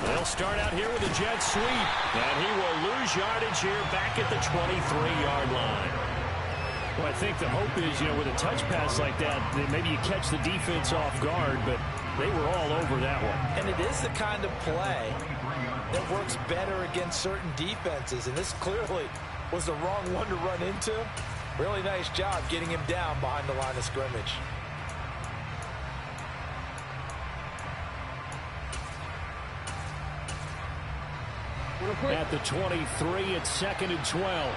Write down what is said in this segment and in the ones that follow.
They'll start out here with a jet sweep, and he will lose yardage here back at the 23-yard line. Well, I think the hope is, with a touch pass like that, maybe you catch the defense off guard, but they were all over that one. And it is the kind of play that works better against certain defenses, and this clearly was the wrong one to run into. Really nice job getting him down behind the line of scrimmage. At the 23, it's 2nd and 12.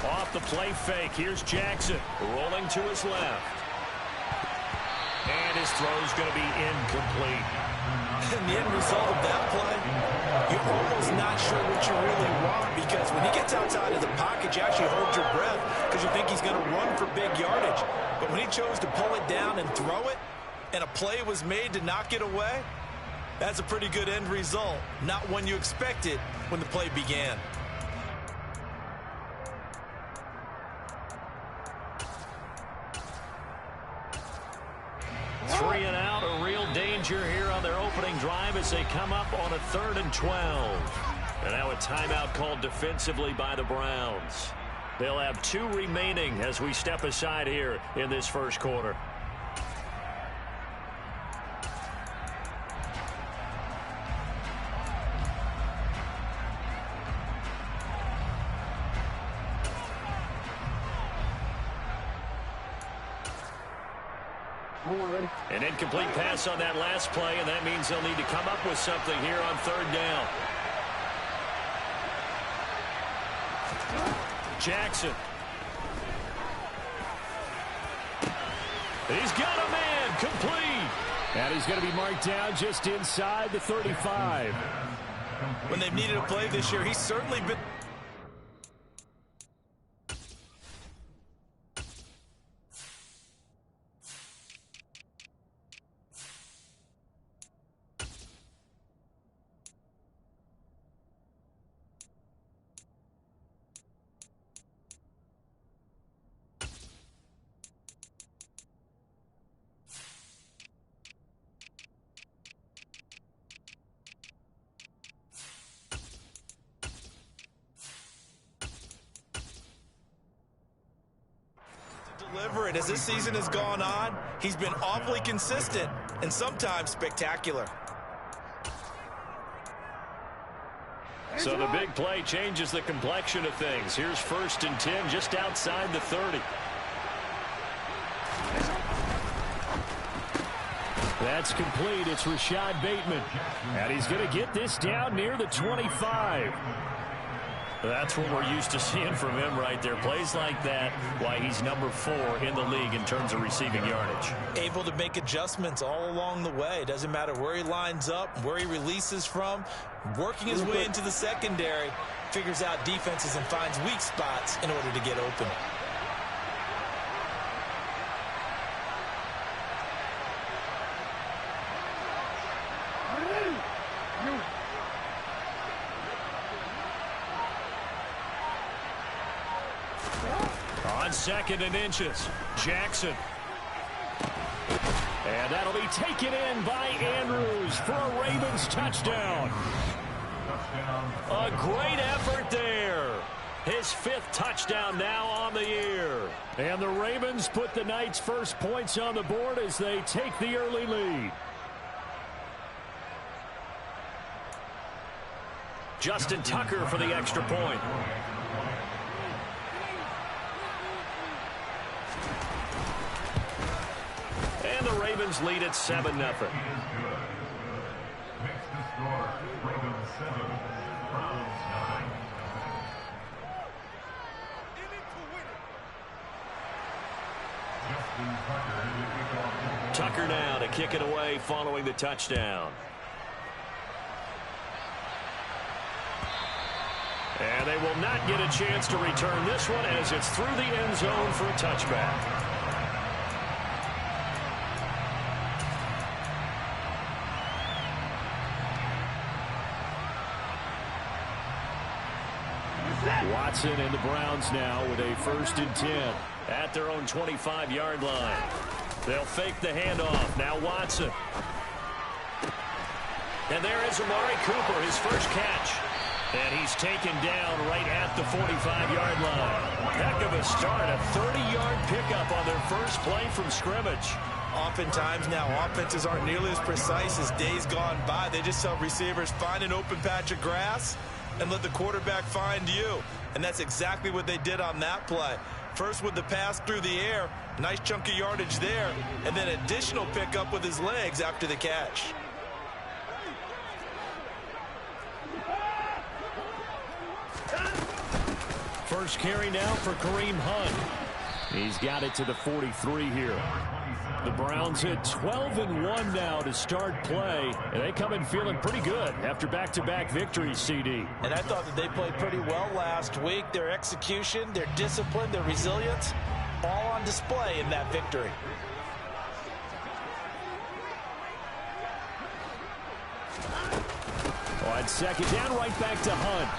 Off the play fake, here's Jackson rolling to his left. And his throw's going to be incomplete. And the end result of that play, you're almost not sure what you really want, because when he gets outside of the pocket, you actually hold your breath because you think he's going to run for big yardage. But when he chose to pull it down and throw it, and a play was made to knock it away, that's a pretty good end result. Not one you expected when the play began. Three and out, a real danger here on their opening drive as they come up on a 3rd and 12. And now a timeout called defensively by the Browns. They'll have 2 remaining as we step aside here in this first quarter. An incomplete pass on that last play, and that means they'll need to come up with something here on 3rd down. Jackson. He's got a man, complete. And he's going to be marked down just inside the 35. When they've needed a play this year, he's certainly been... deliver it. As this season has gone on, he's been awfully consistent and sometimes spectacular. So the big play changes the complexion of things. Here's 1st and 10 just outside the 30. That's complete. It's Rashad Bateman. And he's going to get this down near the 25. That's what we're used to seeing from him right there. Plays like that, why he's number 4 in the league in terms of receiving yardage. Able to make adjustments all along the way. Doesn't matter where he lines up, where he releases from. Working his way into the secondary, figures out defenses and finds weak spots in order to get open. On 2nd and inches, Jackson. And that'll be taken in by Andrews for a Ravens touchdown. A great effort there. His 5th touchdown now on the year. And the Ravens put the Knights' first points on the board as they take the early lead. Justin Tucker for the extra point. And the Ravens lead at 7-0. Tucker now to kick it away following the touchdown. And they will not get a chance to return this one as it's through the end zone for a touchback. Watson and the Browns now with a 1st and 10. At their own 25-yard line. They'll fake the handoff. Now Watson. And there is Amari Cooper, his first catch. And he's taken down right at the 45-yard line. Heck of a start, a 30-yard pickup on their first play from scrimmage. Oftentimes now, offenses aren't nearly as precise as days gone by. They just tell receivers, find an open patch of grass and let the quarterback find you. And that's exactly what they did on that play. First with the pass through the air, nice chunk of yardage there, and then additional pickup with his legs after the catch. First carry now for Kareem Hunt. He's got it to the 43 here. The Browns hit 12-1 now to start play, and they come in feeling pretty good after back-to-back victories, CD. And I thought that they played pretty well last week. Their execution, their discipline, their resilience, all on display in that victory. On second down, right back to Hunt.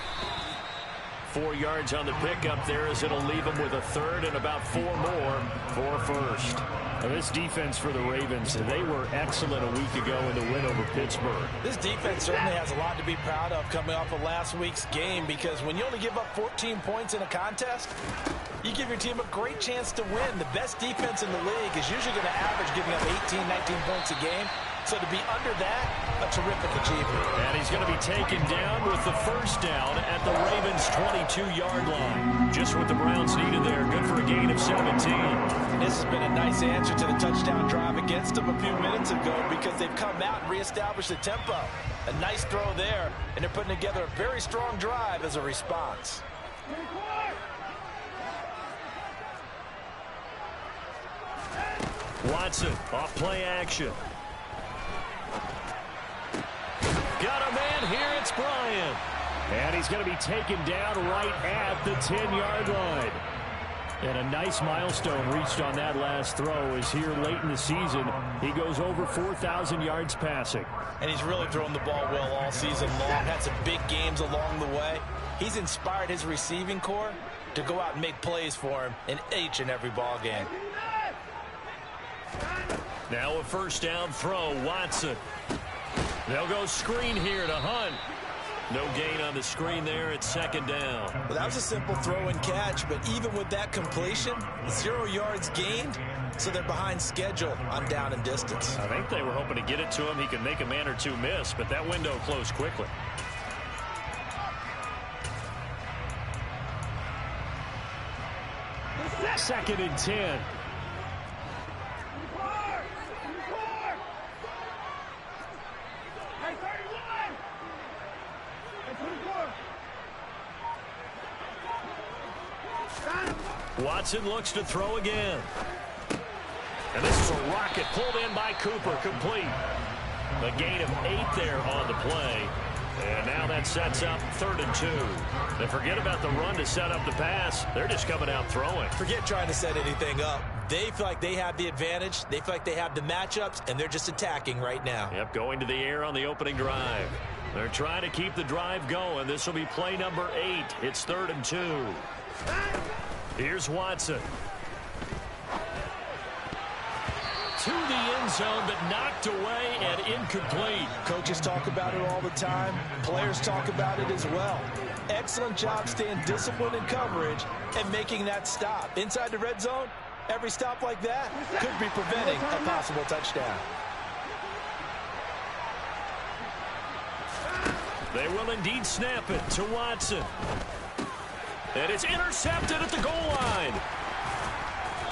4 yards on the pickup there as it'll leave them with a 3rd and about 4 more for a 1st. Now this defense for the Ravens, they were excellent a week ago in the win over Pittsburgh. This defense certainly has a lot to be proud of coming off of last week's game, because when you only give up 14 points in a contest, you give your team a great chance to win. The best defense in the league is usually going to average giving up 18, 19 points a game. So to be under that, a terrific achievement. And he's going to be taken down with the 1st down at the Ravens' 22-yard line. Just what the Browns needed there. Good for a gain of 17. This has been a nice answer to the touchdown drive against them a few minutes ago, because they've come out and reestablished the tempo. A nice throw there, and they're putting together a very strong drive as a response. Watson off play action. Got a man here, it's Bryant. And he's going to be taken down right at the 10-yard line. And a nice milestone reached on that last throw as here late in the season, he goes over 4,000 yards passing. And he's really thrown the ball well all season long, had some big games along the way. He's inspired his receiving corps to go out and make plays for him in each and every ball game. Now a 1st down throw, Watson. They'll go screen here to Hunt. No gain on the screen there at 2nd down. Well, that was a simple throw and catch, but even with that completion, 0 yards gained, so they're behind schedule on down and distance. I think they were hoping to get it to him. He could make a man or two miss, but that window closed quickly. Second and 10. Watson looks to throw again. And this is a rocket pulled in by Cooper, complete. A gain of 8 there on the play. And now that sets up 3rd and 2. They forget about the run to set up the pass. They're just coming out throwing. Forget trying to set anything up. They feel like they have the advantage. They feel like they have the matchups, and they're just attacking right now. Yep, going to the air on the opening drive. They're trying to keep the drive going. This will be play number 8. It's 3rd and 2. Here's Watson. To the end zone, but knocked away and incomplete. Coaches talk about it all the time. Players talk about it as well. Excellent job staying disciplined in coverage and making that stop. Inside the red zone, every stop like that could be preventing a possible touchdown. They will indeed snap it to Watson. And it's intercepted at the goal line.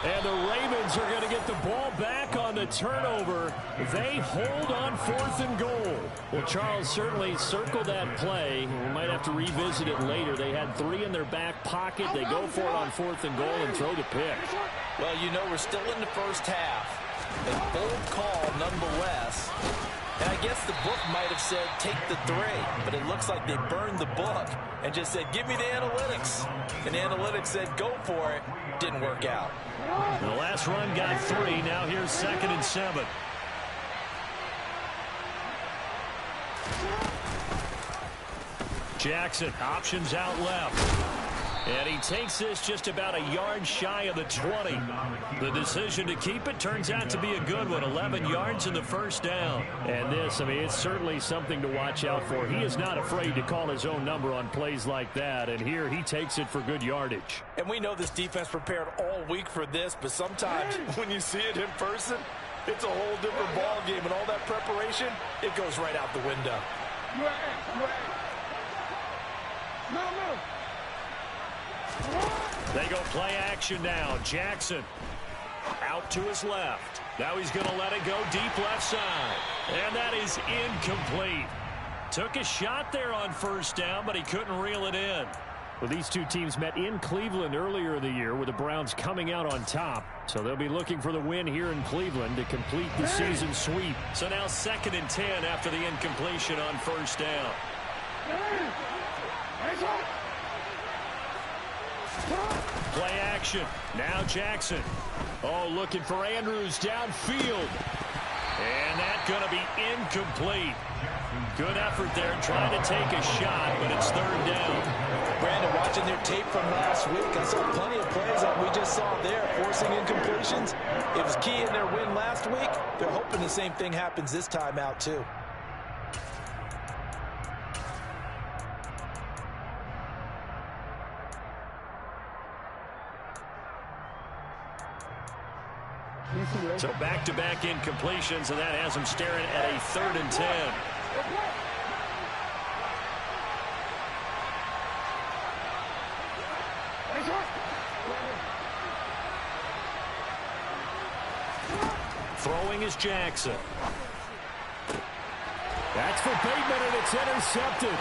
And the Ravens are going to get the ball back on the turnover. They hold on 4th and goal. Well, Charles certainly circled that play. We might have to revisit it later. They had 3 in their back pocket. They go for it on 4th and goal and throw the pick. Well, you know, we're still in the first half. A bold call nonetheless. And I guess the book might have said take the 3, but it looks like they burned the book and just said give me the analytics. And the analytics said go for it. Didn't work out. The last run got 3. Now here's 2nd and 7. Jackson options out left. And he takes this just about a yard shy of the 20. The decision to keep it turns out to be a good one. 11 yards in the first down. And this, I mean, it's certainly something to watch out for. He is not afraid to call his own number on plays like that. And here he takes it for good yardage. And we know this defense prepared all week for this, but sometimes when you see it in person, it's a whole different ball game. And all that preparation, it goes right out the window. They go play action now. Jackson out to his left. Now he's going to let it go deep left side. And that is incomplete. Took a shot there on first down, but he couldn't reel it in. Well, these two teams met in Cleveland earlier in the year with the Browns coming out on top. So they'll be looking for the win here in Cleveland to complete the season sweep. So now 2nd and 10 after the incompletion on first down. Play action. Now Jackson. Oh, looking for Andrews downfield. And that's going to be incomplete. Good effort there trying to take a shot, but it's 3rd down. Brandon, watching their tape from last week, I saw plenty of plays that we just saw there, forcing incompletions. It was key in their win last week. They're hoping the same thing happens this time out, too. So back-to-back incompletions, and that has him staring at a 3rd and 10. Throwing is Jackson. That's for Bateman, and it's intercepted.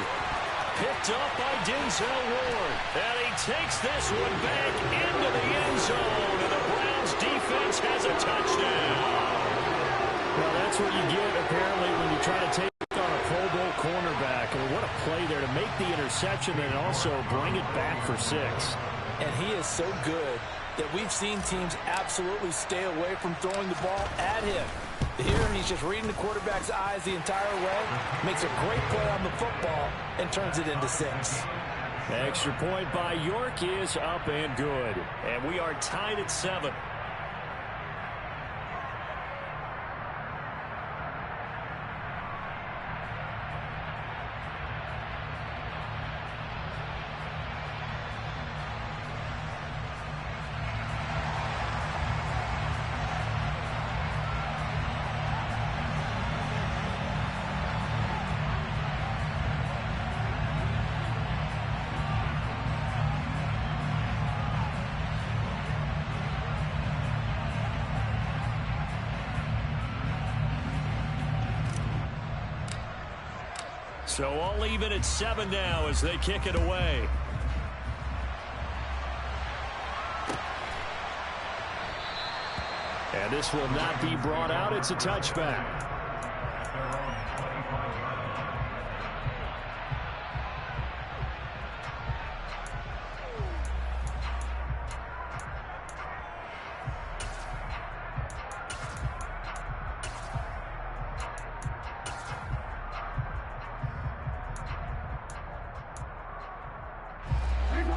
Picked up by Denzel Ward. And he takes this one back into the end zone. And the Browns defense has a touchdown. Well, that's what you get, apparently, when you try to take on a Pro Bowl cornerback. And what a play there to make the interception and also bring it back for 6. And he is so good that we've seen teams absolutely stay away from throwing the ball at him. Here, he's just reading the quarterback's eyes the entire way, makes a great play on the football, and turns it into 6. Extra point by York is up and good. And we are tied at 7. So all even at 7 now as they kick it away. And this will not be brought out. It's a touchback.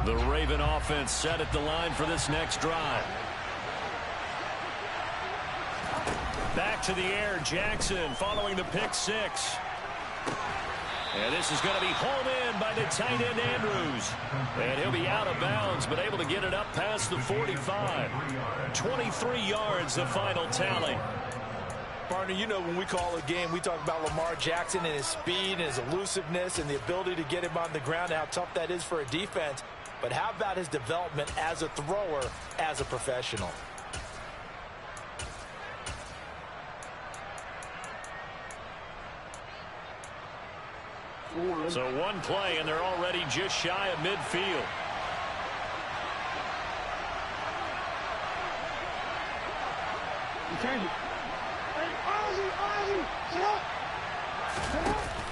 The Raven offense set at the line for this next drive. Back to the air, Jackson following the pick 6. And this is going to be hauled in by the tight end Andrews. And he'll be out of bounds, but able to get it up past the 45. 23 yards, the final tally. Partner, you know when we call a game, we talk about Lamar Jackson and his speed and his elusiveness and the ability to get him on the ground, how tough that is for a defense. But how about his development as a thrower, as a professional? So one play, and they're already just shy of midfield.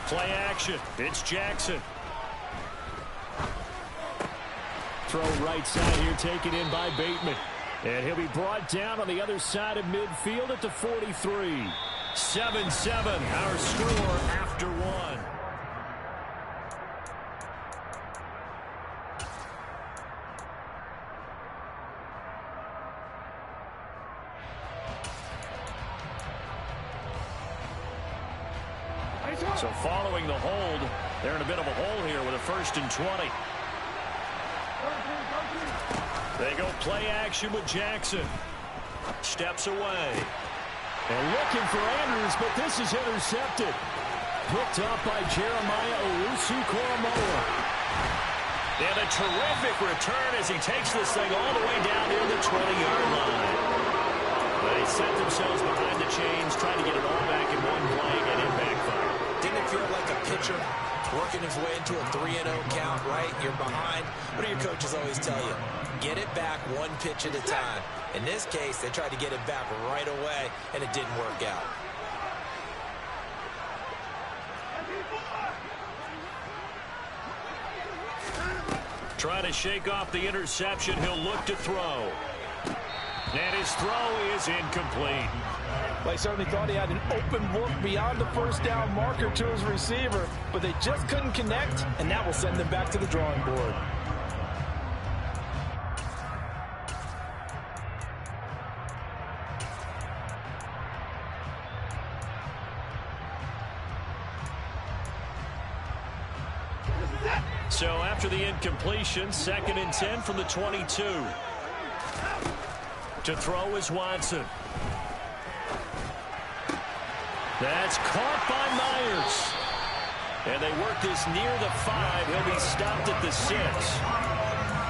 Play action. It's Jackson. Throw right side here, taken in by Bateman. And he'll be brought down on the other side of midfield at the 43. 7-7, our score after 1. So following the hold, they're in a bit of a hole here with a 1st and 20. They go play action with Jackson. Steps away. And looking for Andrews, but this is intercepted. Picked up by Jeremiah Owusu-Koramoah. And a terrific return as he takes this thing all the way down near the 20-yard line. They set themselves behind the chains, trying to get it all back in one play, and it backfired. Didn't it feel like a pitcher working his way into a 3-0 count, right? You're behind. What do your coaches always tell you? Get it back one pitch at a time. In this case, they tried to get it back right away, and it didn't work out. Trying to shake off the interception. He'll look to throw. And his throw is incomplete. Well, he certainly thought he had an open look beyond the first down marker to his receiver, but they just couldn't connect, and that will send them back to the drawing board. So after the incompletion, 2nd and 10 from the 22. To throw is Watson. That's caught by Myers. And they work this near the 5. He'll be stopped at the 6.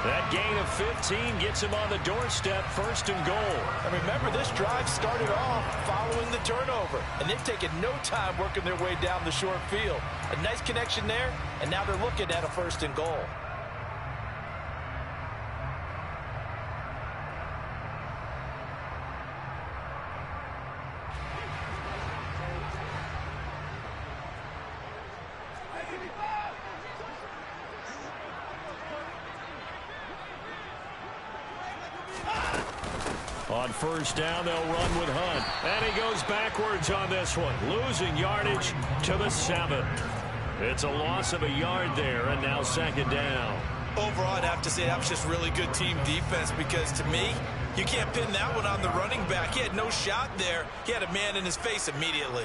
That gain of 15 gets him on the doorstep, 1st and goal. And remember, this drive started off following the turnover, and they've taken no time working their way down the short field. A nice connection there, and now they're looking at a 1st and goal. On 1st down, they'll run with Hunt. And he goes backwards on this one, losing yardage to the 7. It's a loss of a yard there, and now 2nd down. Overall, I'd have to say that was just really good team defense, because to me, you can't pin that one on the running back. He had no shot there. He had a man in his face immediately.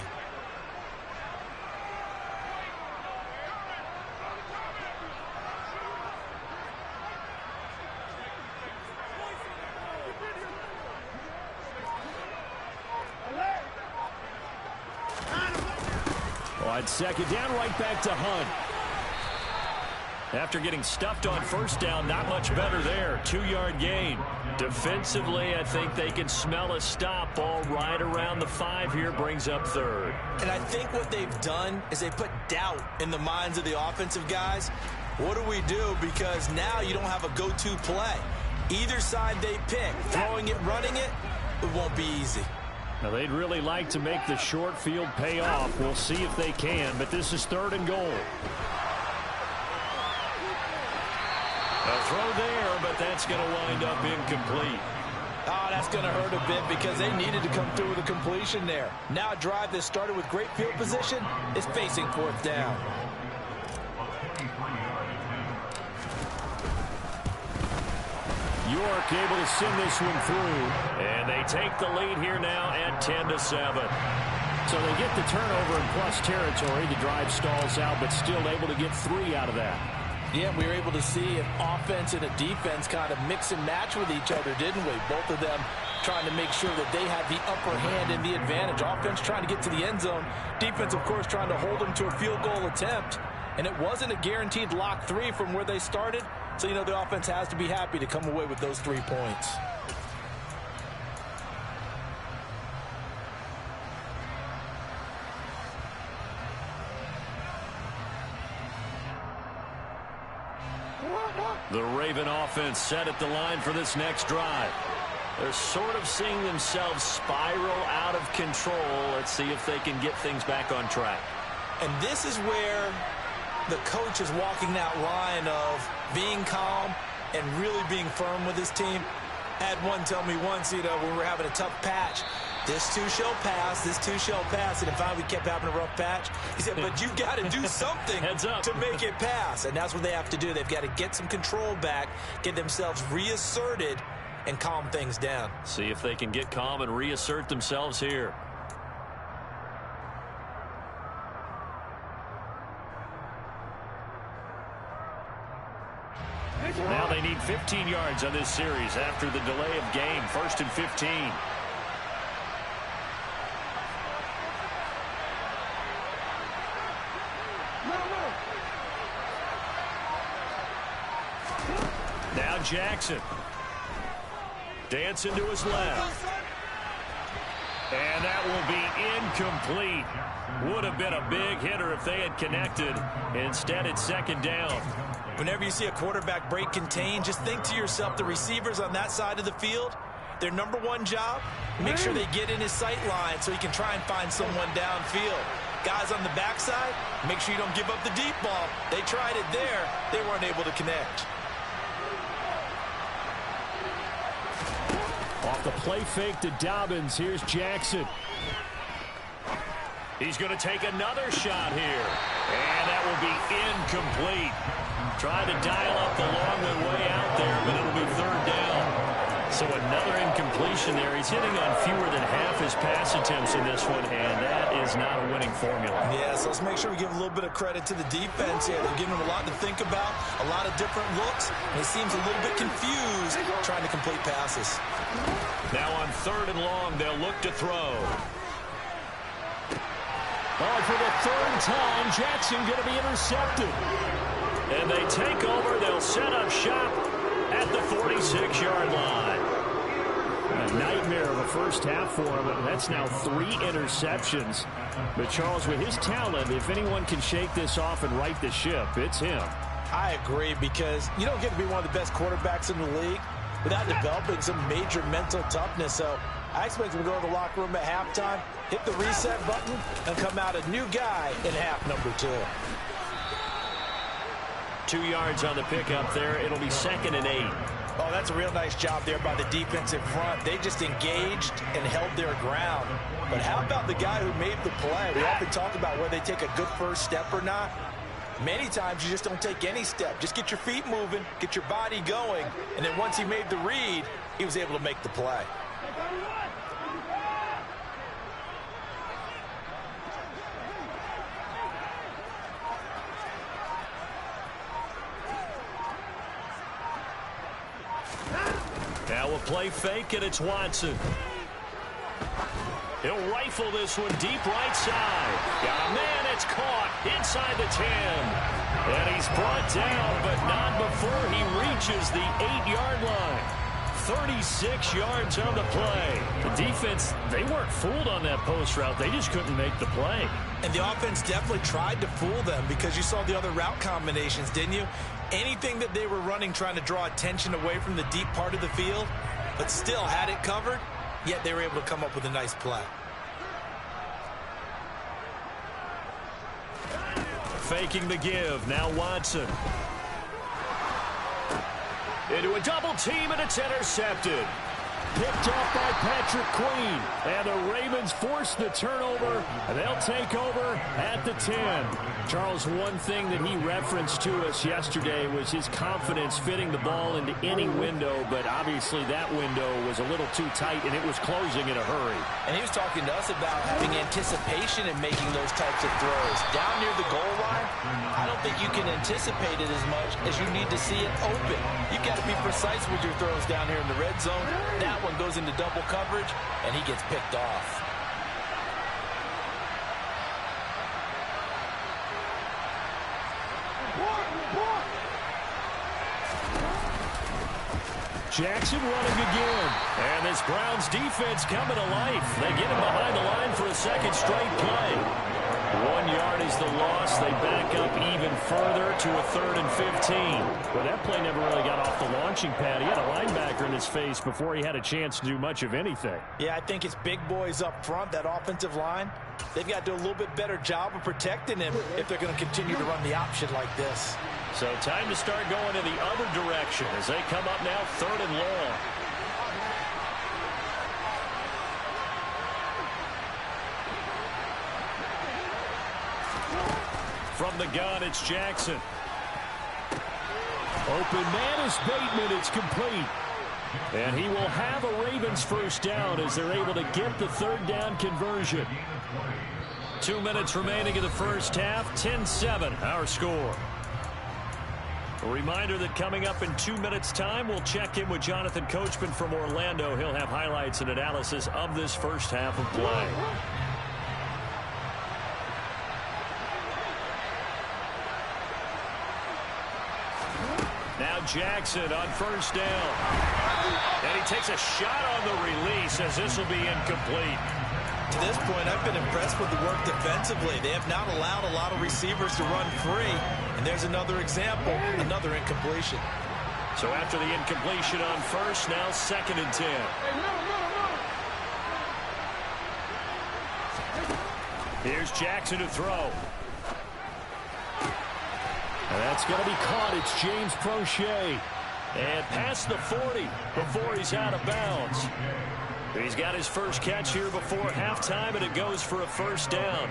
On 2nd down, right back to Hunt. After getting stuffed on 1st down, not much better there. 2-yard gain. Defensively, I think they can smell a stop. Ball right around the 5 here, brings up 3rd. And I think what they've done is they put doubt in the minds of the offensive guys. What do we do? Because now you don't have a go-to play. Either side they pick, throwing it, running it, it won't be easy. Now, they'd really like to make the short field pay off. We'll see if they can, but this is 3rd and goal. A throw there, but that's going to wind up incomplete. Oh, that's going to hurt a bit because they needed to come through with a completion there. Now a drive that started with great field position is facing 4th down. York able to send this one through. And they take the lead here now at 10-7. So they get the turnover in plus territory. The drive stalls out, but still able to get 3 out of that. Yeah, we were able to see an offense and a defense kind of mix and match with each other, didn't we? Both of them trying to make sure that they have the upper hand and the advantage. Offense trying to get to the end zone. Defense, of course, trying to hold them to a field goal attempt. And it wasn't a guaranteed lock 3 from where they started. So, you know, the offense has to be happy to come away with those 3 points. The Raven offense set at the line for this next drive. They're sort of seeing themselves spiral out of control. Let's see if they can get things back on track. And this is where the coach is walking that line of being calm and really being firm with his team. I had one tell me once, you know, when we were having a tough patch, this too shall pass, this too shall pass. And finally we kept having a rough patch. He said, but you've got to do something to make it pass. And that's what they have to do. They've got to get some control back, get themselves reasserted, and calm things down. See if they can get calm and reassert themselves here. 15 yards on this series after the delay of game. 1st and 15. Now Jackson. Dancing to his left. And that will be incomplete. Would have been a big hitter if they had connected. Instead, it's 2nd down. Whenever you see a quarterback break contain, just think to yourself, the receivers on that side of the field, their number one job, make sure they get in his sight line so he can try and find someone downfield. Guys on the backside, make sure you don't give up the deep ball. They tried it there. They weren't able to connect. Off the play fake to Dobbins. Here's Jackson. He's going to take another shot here. And that will be incomplete. Trying to dial up the long way out there, but it'll be 3rd down. So another incompletion there. He's hitting on fewer than half his pass attempts in this one, and that is not a winning formula. Yeah, so let's make sure we give a little bit of credit to the defense here. They're giving him a lot to think about, a lot of different looks, and he seems a little bit confused trying to complete passes. Now on 3rd and long, they'll look to throw. Oh, for the 3rd time, Jackson going to be intercepted. And they take over. They'll set up shop at the 46-yard line. A nightmare of a first half for him, and that's now 3 interceptions. But, Charles, with his talent, if anyone can shake this off and right the ship, it's him. I agree, because you don't get to be one of the best quarterbacks in the league without developing some major mental toughness. So I expect him to go to the locker room at halftime, hit the reset button, and come out a new guy in half number 2. 2 yards on the pickup there. It'll be 2nd and 8. Oh, that's a real nice job there by the defensive front. They just engaged and held their ground. But how about the guy who made the play? We often talk about whether they take a good first step or not. Many times you just don't take any step. Just get your feet moving, get your body going, and then once he made the read, he was able to make the play. Now a play fake, and it's Watson. He'll rifle this one deep right side. Got a man, it's caught inside the 10. And he's brought down, but not before he reaches the 8-yard line. 36 yards on the play. The defense, they weren't fooled on that post route. They just couldn't make the play. And the offense definitely tried to fool them, because you saw the other route combinations, didn't you? Anything that they were running trying to draw attention away from the deep part of the field, but still had it covered, yet they were able to come up with a nice play. Faking the give. Now Watson. Into a double team, and it's intercepted. Picked off by Patrick Queen. And the Ravens force the turnover, and they'll take over at the 10. Charles, one thing that he referenced to us yesterday was his confidence fitting the ball into any window, but obviously that window was a little too tight, and it was closing in a hurry. And he was talking to us about having anticipation in making those types of throws. Down near the goal line, I don't think you can anticipate it as much as you need to see it open. You've got to be precise with your throws down here in the red zone. That one goes into double coverage, and he gets picked off. Jackson running again. And this Browns defense coming to life. They get him behind the line for a second straight play. 1 yard is the loss. They back up even further to a 3rd and 15. Well, that play never really got off the launching pad. He had a linebacker in his face before he had a chance to do much of anything. Yeah, I think it's big boys up front, that offensive line. They've got to do a little bit better job of protecting him if they're going to continue to run the option like this. So time to start going in the other direction as they come up now 3rd and long. From the gun, it's Jackson. Open man is Bateman. It's complete. And he will have a Ravens first down as they're able to get the 3rd down conversion. 2 minutes remaining in the first half. 10-7, our score. A reminder that coming up in 2 minutes' time, we'll check in with Jonathan Coachman from Orlando. He'll have highlights and analysis of this first half of play. Now Jackson on first down. And he takes a shot on the release as this will be incomplete. To this point, I've been impressed with the work defensively. They have not allowed a lot of receivers to run free. And there's another example, another incompletion. So after the incompletion on first, now 2nd and 10. Here's Jackson to throw. And that's going to be caught. It's James Prochet. And past the 40 before he's out of bounds. He's got his first catch here before halftime, and it goes for a first down.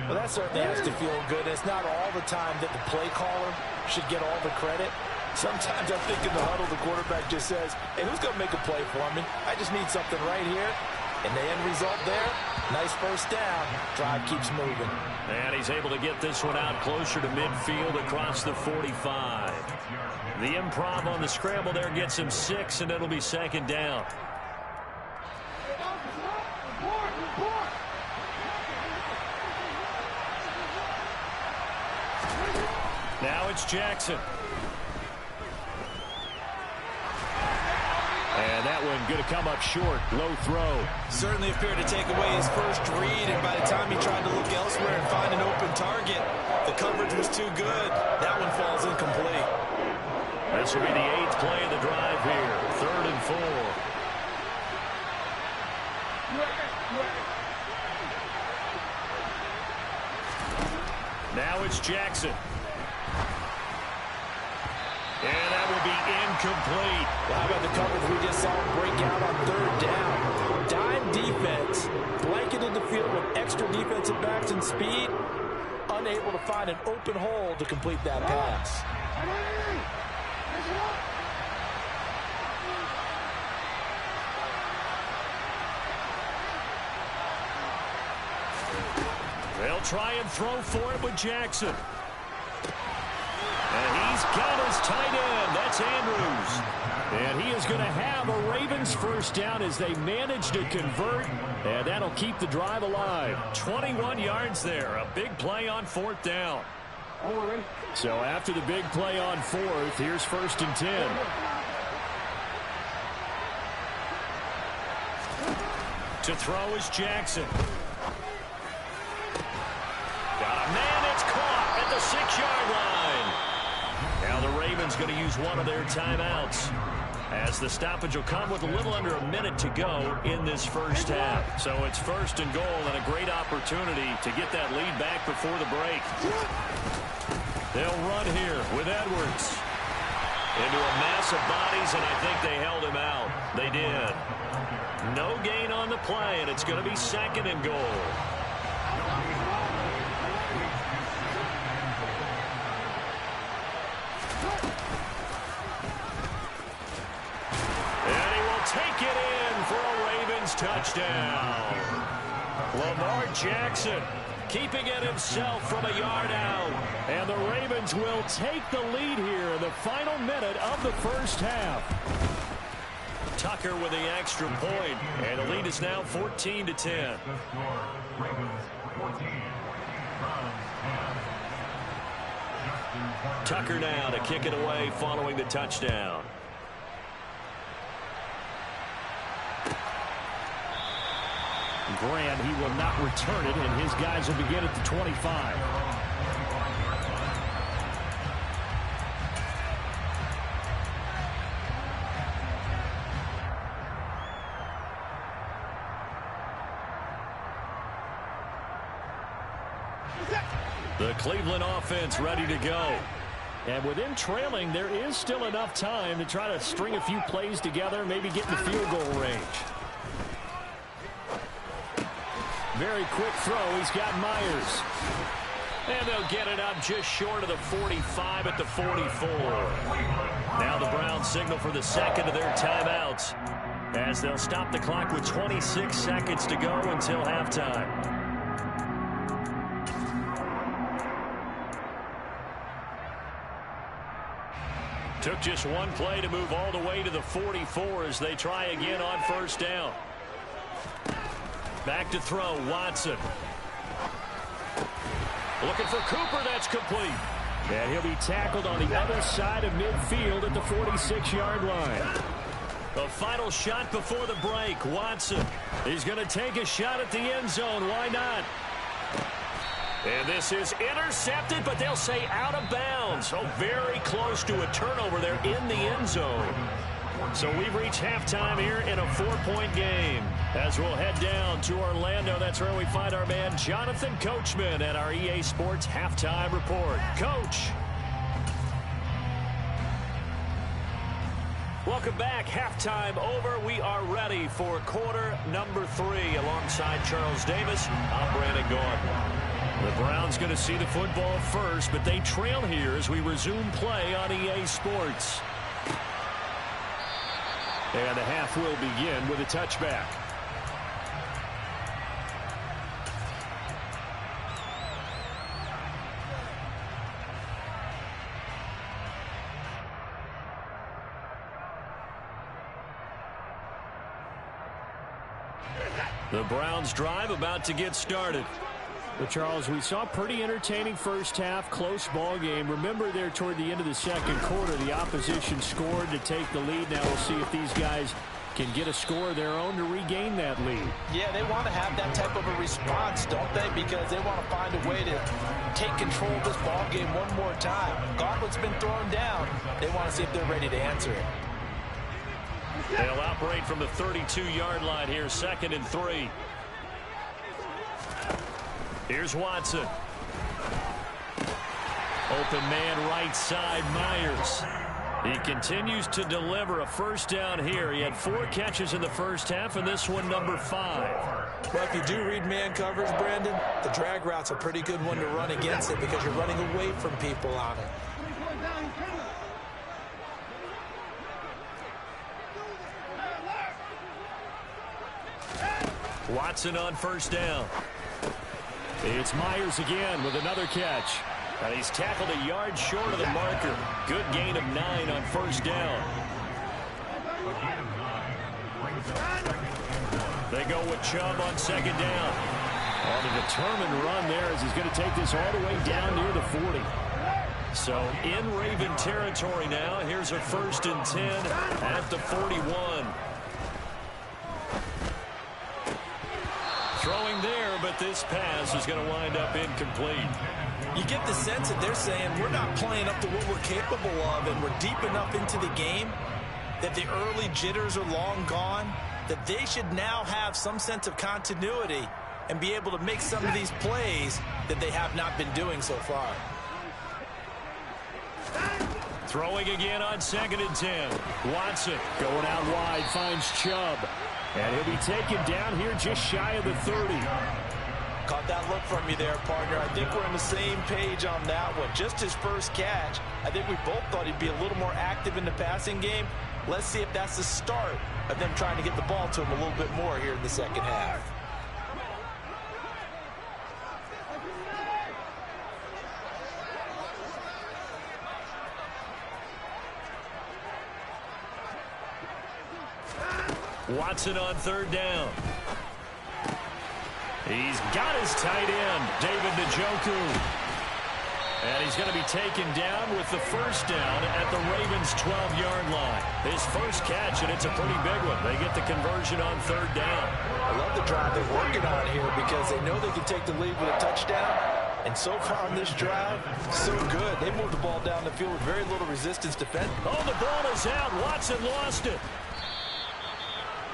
Well, that certainly has to feel good. It's not all the time that the play caller should get all the credit. Sometimes I think in the huddle, the quarterback just says, hey, who's going to make a play for me? I just need something right here. And the end result there, nice first down. Drive keeps moving. And he's able to get this one out closer to midfield across the 45. The improv on the scramble there gets him 6, and it'll be 2nd down. Now it's Jackson. And that one going to come up short. Low throw. Certainly appeared to take away his first read, and by the time he tried to look elsewhere and find an open target, the coverage was too good. That one falls incomplete. This will be the 8th play of the drive here. 3rd and 4. Now it's Jackson. And that will be incomplete. Well, how about the coverage we just saw break out on 3rd down? Dime defense, blanketed the field with extra defensive backs and speed, unable to find an open hole to complete that pass. They'll try and throw for it with Jackson. And he's got his tight end. That's Andrews. And he is going to have a Ravens first down as they manage to convert. And that'll keep the drive alive. 21 yards there. A big play on 4th down. So after the big play on 4th, here's 1st and 10. To throw is Jackson. Got a man. It's caught at the 6-yard line. Now the Ravens going to use one of their timeouts, as the stoppage will come with a little under a minute to go in this first half. So it's 1st and goal, and a great opportunity to get that lead back before the break. They'll run here with Edwards. Into a mass of bodies, and I think they held him out. They did. No gain on the play, and it's going to be 2nd and goal. Take it in for a Ravens touchdown. Lamar Jackson keeping it himself from a yard out. And the Ravens will take the lead here in the final minute of the first half. Tucker with the extra point, and the lead is now 14-10. Tucker now to kick it away following the touchdown. Grant, he will not return it, and his guys will begin at the 25. The Cleveland offense ready to go. And with them trailing, there is still enough time to try to string a few plays together, maybe get in the field goal range. Very quick throw. He's got Myers. And they'll get it up just short of the 45 at the 44. Now the Browns signal for the 2nd of their timeouts, as they'll stop the clock with 26 seconds to go until halftime. Took just one play to move all the way to the 44 as they try again on first down. Back to throw, Watson. Looking for Cooper, that's complete. And he'll be tackled on the other side of midfield at the 46-yard line. The final shot before the break, Watson. He's going to take a shot at the end zone. Why not? And this is intercepted, but they'll say out of bounds. So very close to a turnover there in the end zone. So we've reached halftime here in a 4-point game. As we'll head down to Orlando, that's where we find our man Jonathan Coachman at our EA Sports Halftime Report. Coach. Welcome back. Halftime over. We are ready for quarter number 3. Alongside Charles Davis, I'm Brandon Gaudin. The Browns going to see the football first, but they trail here as we resume play on EA Sports. And the half will begin with a touchback. The Browns drive about to get started. Well, Charles, we saw a pretty entertaining first half, close ball game. Remember there toward the end of the second quarter, the opposition scored to take the lead. Now we'll see if these guys can get a score of their own to regain that lead. Yeah, they want to have that type of a response, don't they? Because they want to find a way to take control of this ball game one more time. Gauntlet's been thrown down. They want to see if they're ready to answer it. They'll operate from the 32-yard line here, 2nd and 3. Here's Watson. Open man right side, Myers. He continues to deliver a first down here. He had 4 catches in the first half, and this one number 5. Well, if you do read man covers, Brandon, the drag route's a pretty good one to run against it because you're running away from people on it. Watson on first down. It's Myers again with another catch. And he's tackled a yard short of the marker. Good gain of 9 on first down. They go with Chubb on 2nd down. On a determined run there as he's going to take this all the way down near the 40. So in Raven territory now. Here's a 1st and 10 at the 41. Throwing there, but this pass is going to wind up incomplete. You get the sense that they're saying we're not playing up to what we're capable of, and we're deep enough into the game that the early jitters are long gone, that they should now have some sense of continuity and be able to make some of these plays that they have not been doing so far. Throwing again on 2nd and 10. Watson going out wide, finds Chubb. And he'll be taken down here just shy of the 30. Caught that look from you there, partner. I think we're on the same page on that one. Just his first catch. I think we both thought he'd be a little more active in the passing game. Let's see if that's the start of them trying to get the ball to him a little bit more here in the second half. Watson on 3rd down. He's got his tight end, David Njoku. And he's going to be taken down with the first down at the Ravens' 12-yard line. His first catch, and it's a pretty big one. They get the conversion on 3rd down. I love the drive they're working on here because they know they can take the lead with a touchdown. And so far on this drive, so good. They moved the ball down the field with very little resistance defense. Oh, the ball is out. Watson lost it.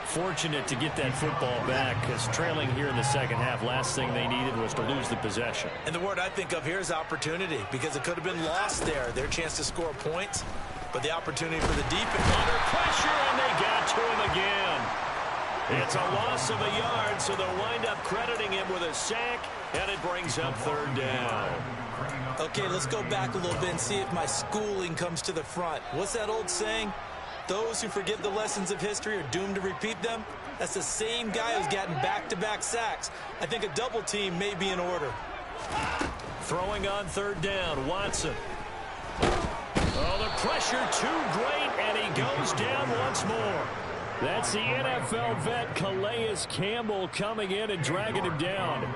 Fortunate to get that football back because trailing here in the second half, last thing they needed was to lose the possession. And the word I think of here is opportunity because it could have been lost there. Their chance to score points, but the opportunity for the defense. Under pressure, and they got to him again. It's a loss of a yard, so they'll wind up crediting him with a sack, and it brings up 3rd down. Okay, let's go back a little bit and see if my schooling comes to the front. What's that old saying? Those who forget the lessons of history are doomed to repeat them. That's the same guy who's gotten back-to-back sacks. I think a double team may be in order. Throwing on 3rd down, Watson. Oh, the pressure too great, and he goes down once more. That's the NFL vet Calais Campbell coming in and dragging him down.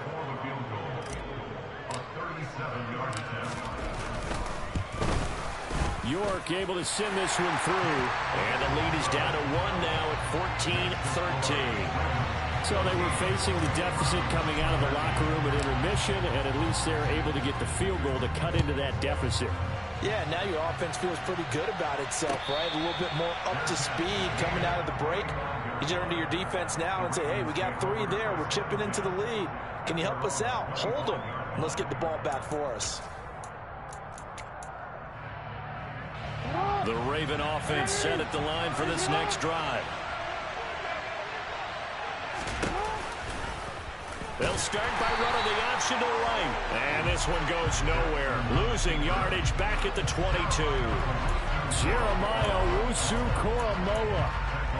York able to send this one through. And the lead is down to 1 now at 14-13. So they were facing the deficit coming out of the locker room at intermission, and at least they're able to get the field goal to cut into that deficit. Yeah, now your offense feels pretty good about itself, right? A little bit more up to speed coming out of the break. You turn to your defense now and say, hey, we got 3 there. We're chipping into the lead. Can you help us out? Hold them, and let's get the ball back for us. The Raven offense set at the line for this next drive. They'll start by running the option to the right. And this one goes nowhere. Losing yardage back at the 22. Jeremiah Wusu-Koramoah.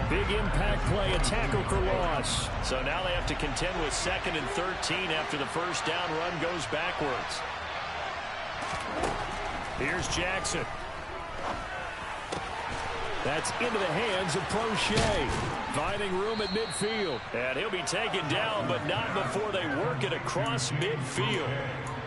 Big impact play, a tackle for loss. So now they have to contend with 2nd and 13 after the first down run goes backwards. Here's Jackson. That's into the hands of Prochet. Finding room at midfield. And he'll be taken down, but not before they work it across midfield.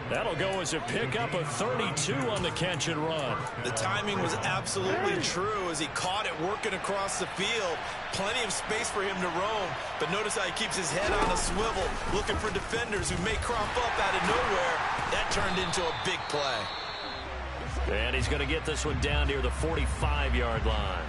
That'll go as a pickup of 32 on the catch and run. The timing was absolutely true as he caught it working across the field. Plenty of space for him to roam, but notice how he keeps his head on a swivel, looking for defenders who may crop up out of nowhere. That turned into a big play. And he's going to get this one down near the 45-yard line.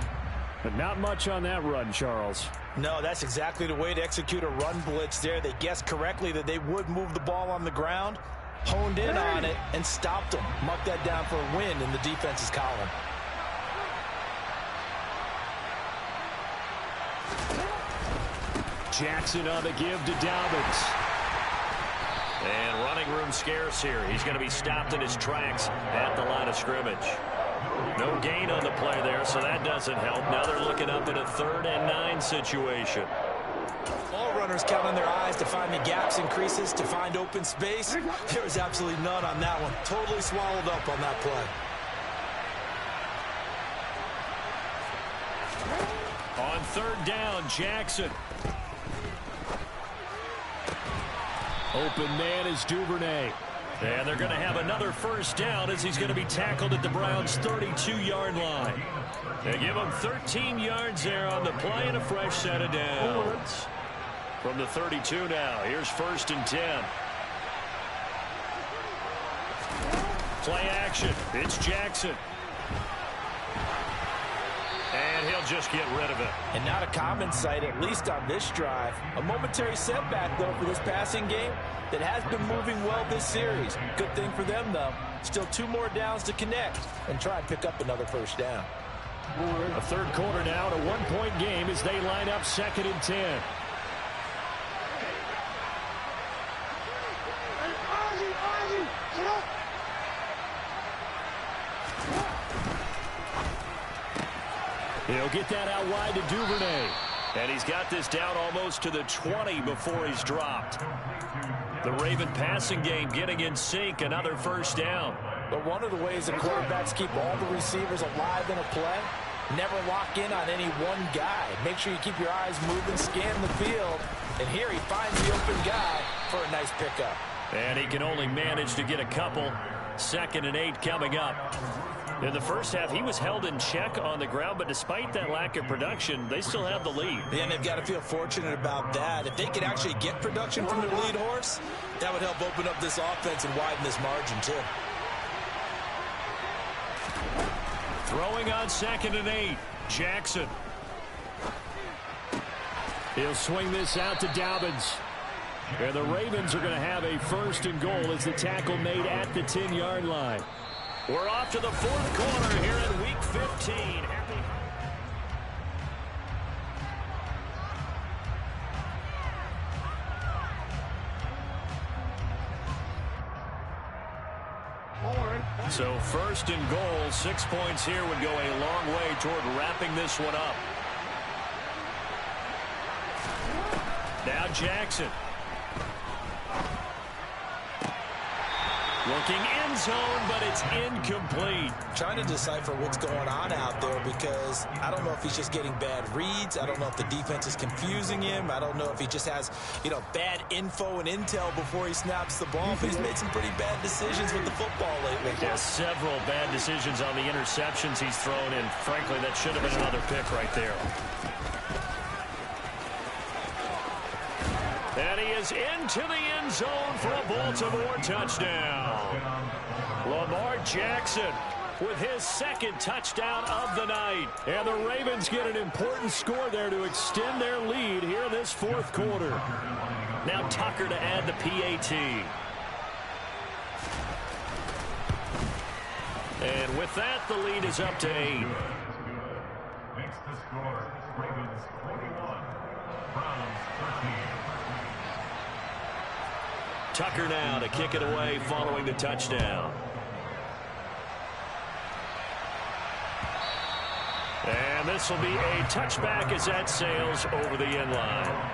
But not much on that run, Charles. No, that's exactly the way to execute a run blitz there. They guessed correctly that they would move the ball on the ground, honed in on it, and stopped them. Mucked that down for a win in the defense's column. Jackson on the give to Dobbins. And running room scarce here. He's going to be stopped in his tracks at the line of scrimmage. No gain on the play there, so that doesn't help. Now they're looking up in a 3rd and 9 situation. All runners count on their eyes to find the gaps and creases, to find open space. There was absolutely none on that one. Totally swallowed up on that play. On 3rd down, Jackson. Open man is Duvernay. And they're going to have another first down as he's going to be tackled at the Browns' 32-yard line. They give him 13 yards there on the play and a fresh set of downs. From the 32 now, here's 1st and 10. Play action. It's Jackson. And he'll just get rid of it. And not a common sight, at least on this drive. A momentary setback, though, for this passing game that has been moving well this series. Good thing for them, though. Still 2 more downs to connect and try and pick up another first down. A 3rd quarter now, a 1-point game as they line up 2nd and 10. He'll get that out wide to Duvernay. And he's got this down almost to the 20 before he's dropped. The Raven passing game getting in sync, another first down. But one of the ways the quarterbacks keep all the receivers alive in a play, never lock in on any one guy. Make sure you keep your eyes moving, scan the field. And here he finds the open guy for a nice pickup. And he can only manage to get a couple. 2nd and 8 coming up. In the first half, he was held in check on the ground, but despite that lack of production, they still have the lead. And they've got to feel fortunate about that. If they could actually get production from their lead horse, that would help open up this offense and widen this margin, too. Throwing on 2nd and 8, Jackson. He'll swing this out to Dobbins. And the Ravens are going to have a 1st and goal as the tackle made at the 10-yard line. We're off to the 4th quarter here in Week 15. So 1st and goal, 6 points here would go a long way toward wrapping this one up. Now Jackson. Looking end zone, but it's incomplete. Trying to decipher what's going on out there because I don't know if he's just getting bad reads. I don't know if the defense is confusing him. I don't know if he just has, bad info and intel before he snaps the ball. But he's made some pretty bad decisions with the football lately. Yeah, several bad decisions on the interceptions he's thrown, and frankly, that should have been another pick right there. And he is into the end zone for a Baltimore touchdown. Lamar Jackson with his second touchdown of the night. And the Ravens get an important score there to extend their lead here in this fourth quarter. Now Tucker to add the PAT. And with that, the lead is up to 8. Makes the score Ravens 41, Browns 13. Tucker now to kick it away following the touchdown. And this will be a touchback as that sails over the end line.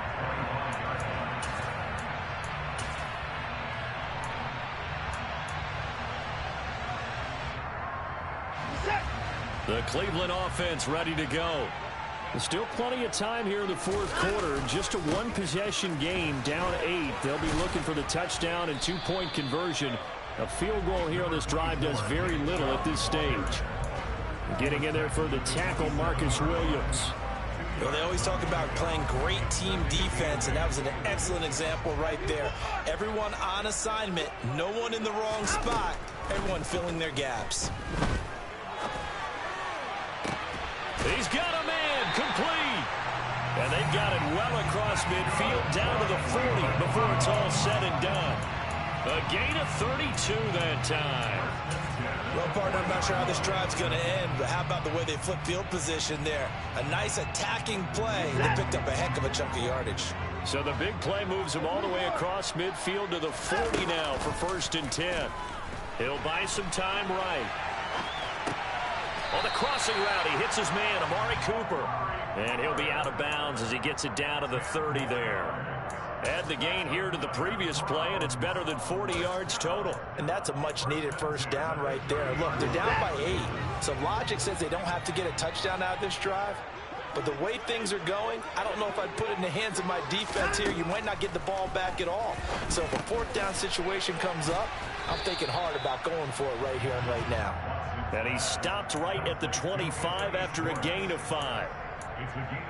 The Cleveland offense ready to go. There's still plenty of time here in the fourth quarter. Just a one-possession game, down 8. They'll be looking for the touchdown and two-point conversion. A field goal here on this drive does very little at this stage. Getting in there for the tackle, Marcus Williams. Well, they always talk about playing great team defense, and that was an excellent example right there. Everyone on assignment, no one in the wrong spot, everyone filling their gaps. He's got a man complete. And they've got it well across midfield down to the 40 before it's all said and done. A gain of 32 that time. Well, partner, I'm not sure how this drive's going to end, but how about the way they flip field position there? A nice attacking play. They picked up a heck of a chunk of yardage. So the big play moves him all the way across midfield to the 40 now for 1st and 10. He'll buy some time right. On the crossing route, he hits his man, Amari Cooper. And he'll be out of bounds as he gets it down to the 30 there. Add the gain here to the previous play, and it's better than 40 yards total. And that's a much-needed first down right there. Look, they're down by 8. So logic says they don't have to get a touchdown out of this drive. But the way things are going, I don't know if I'd put it in the hands of my defense here. You might not get the ball back at all. So if a 4th down situation comes up, I'm thinking hard about going for it right here and right now. And he stopped right at the 25 after a gain of 5.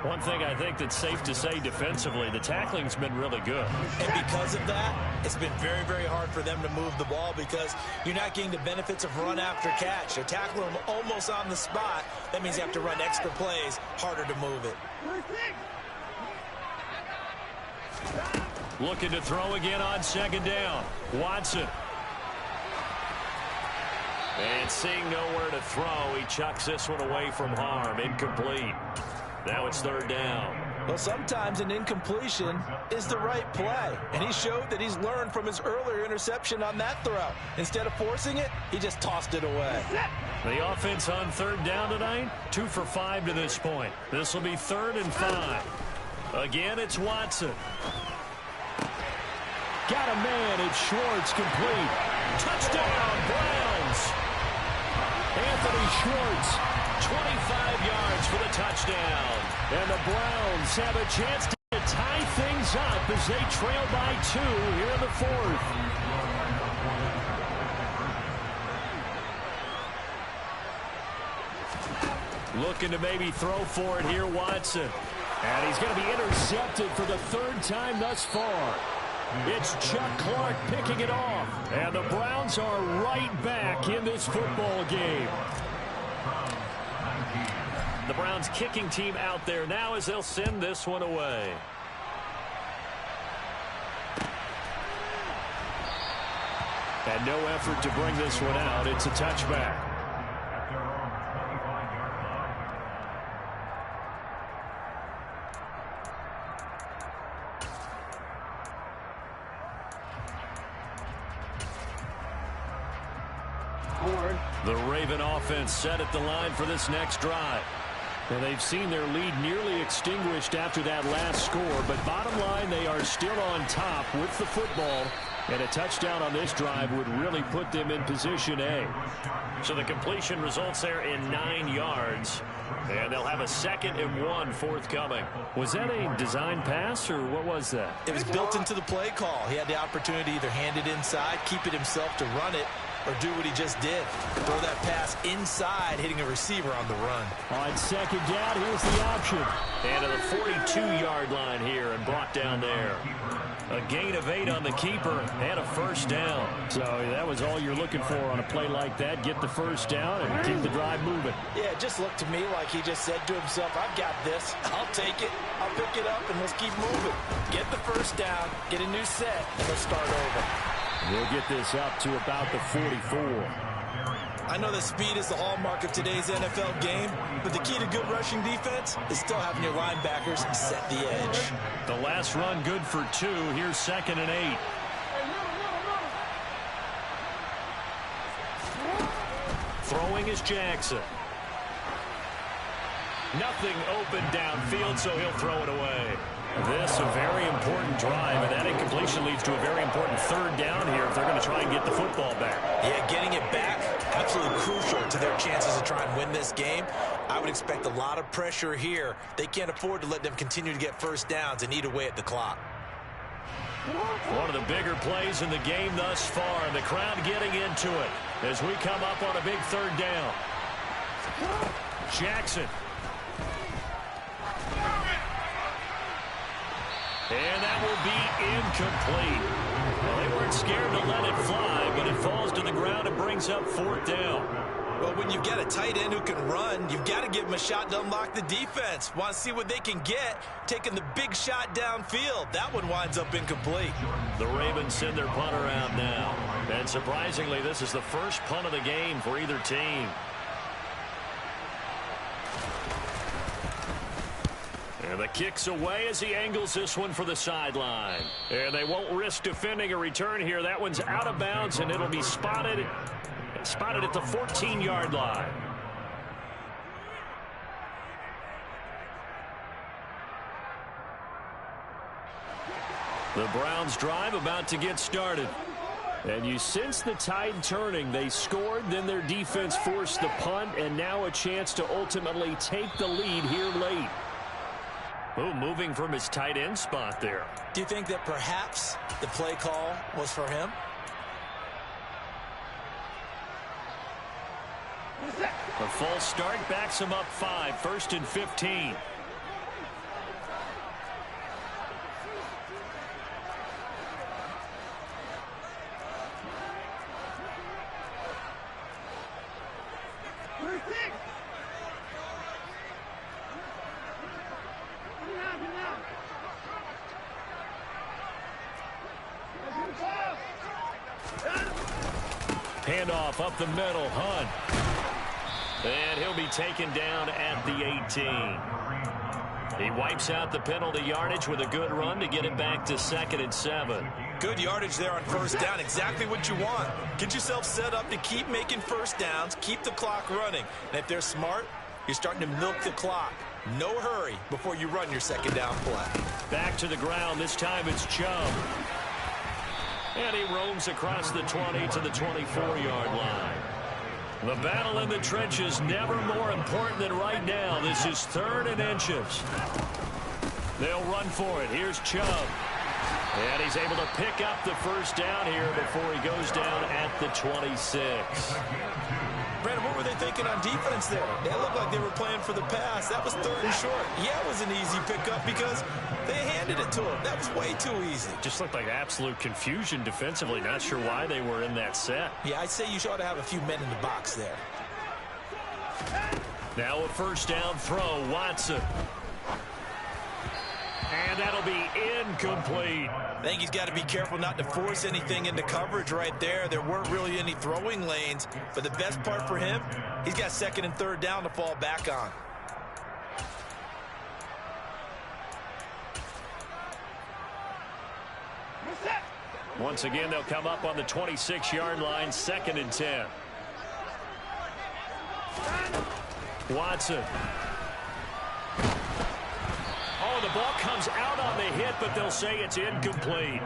One thing I think that's safe to say defensively, the tackling's been really good. And because of that, it's been very, very hard for them to move the ball because you're not getting the benefits of run after catch. They tackle them almost on the spot. That means you have to run extra plays, harder to move it. Looking to throw again on 2nd down. Watson. And seeing nowhere to throw, he chucks this one away from harm. Incomplete. Now it's 3rd down. Well, sometimes an incompletion is the right play. And he showed that he's learned from his earlier interception on that throw. Instead of forcing it, he just tossed it away. The offense on 3rd down tonight, 2 for 5 to this point. This will be 3rd and 5. Again, it's Watson. Got a man. It's Schwartz, complete. Touchdown, Browns. Anthony Schwartz. 25 yards for the touchdown. And the Browns have a chance to tie things up as they trail by 2 here in the 4th. Looking to maybe throw for it here, Watson. And he's going to be intercepted for the 3rd time thus far. It's Chuck Clark picking it off. And the Browns are right back in this football game. The Browns kicking team out there now as they'll send this one away. And no effort to bring this one out. It's a touchback. The Raven offense set at the line for this next drive. And they've seen their lead nearly extinguished after that last score, but bottom line, they are still on top with the football And a touchdown on this drive would really put them in position A. So the completion results there in 9 yards. And they'll have a 2nd and 1 forthcoming. Was that a design pass, or what was that? It was built into the play call. He had the opportunity to either hand it inside, keep it himself to run it, or do what he just did. Throw that pass inside, hitting a receiver on the run. On 2nd down, here's the option. And to the 42-yard line here and brought down there. A gain of 8 on the keeper and a 1st down. So that was all you're looking for on a play like that. Get the 1st down and keep the drive moving. Yeah, it just looked to me like he just said to himself, I've got this. I'll take it. I'll pick it up, and let's keep moving. Get the 1st down, get a new set, and let's start over. We'll get this up to about the 44. I know that speed is the hallmark of today's NFL game, but the key to good rushing defense is still having your linebackers set the edge. The last run good for 2. Here's 2nd and 8. Throwing is Jackson. Nothing open downfield, so he'll throw it away. This a very important drive, and that incompletion leads to a very important 3rd down here if they're going to try and get the football back. Yeah, getting it back, absolutely crucial to their chances to try and win this game. I would expect a lot of pressure here. They can't afford to let them continue to get 1st downs and eat away at the clock. One of the bigger plays in the game thus far, and the crowd getting into it as we come up on a big 3rd down. Jackson. And that will be incomplete. Well, they weren't scared to let it fly, but it falls to the ground and brings up 4th down. Well, when you've got a tight end who can run, you've got to give him a shot to unlock the defense. Want to see what they can get, taking the big shot downfield. That one winds up incomplete. The Ravens send their punter out now. And surprisingly, this is the first punt of the game for either team. And the kick's away as he angles this one for the sideline. And they won't risk defending a return here. That one's out of bounds, and it'll be spotted at the 14-yard line. The Browns drive about to get started. And you sense the tide turning. They scored, then their defense forced the punt, and now a chance to ultimately take the lead here late. Oh, moving from his tight end spot there. Do you think that perhaps the play call was for him? A false start backs him up 5, 1st and 15. Handoff up the middle, Hunt. And he'll be taken down at the 18. He wipes out the penalty yardage with a good run to get it back to 2nd and 7. Good yardage there on 1st down. Exactly what you want. Get yourself set up to keep making 1st downs, keep the clock running. And if they're smart, you're starting to milk the clock. No hurry before you run your 2nd down play. Back to the ground. This time it's Chubb. And he roams across the 20 to the 24-yard line. The battle in the trenches never more important than right now. This is 3rd and inches. They'll run for it. Here's Chubb. And he's able to pick up the 1st down here before he goes down at the 26. Brandon, what were they thinking on defense there? They looked like they were playing for the pass. That was 3rd and short. Yeah, it was an easy pickup because they handed it to him. That was way too easy. Just looked like absolute confusion defensively. Not sure why they were in that set. Yeah, I'd say you ought to have a few men in the box there. Now a 1st down throw, Watson. And that'll be incomplete. I think he's got to be careful not to force anything into coverage right there. There weren't really any throwing lanes. But the best part for him, he's got 2nd and 3rd down to fall back on. Once again, they'll come up on the 26-yard line, 2nd and 10. Watson. Oh, the the ball comes out on the hit, but they'll say it's incomplete.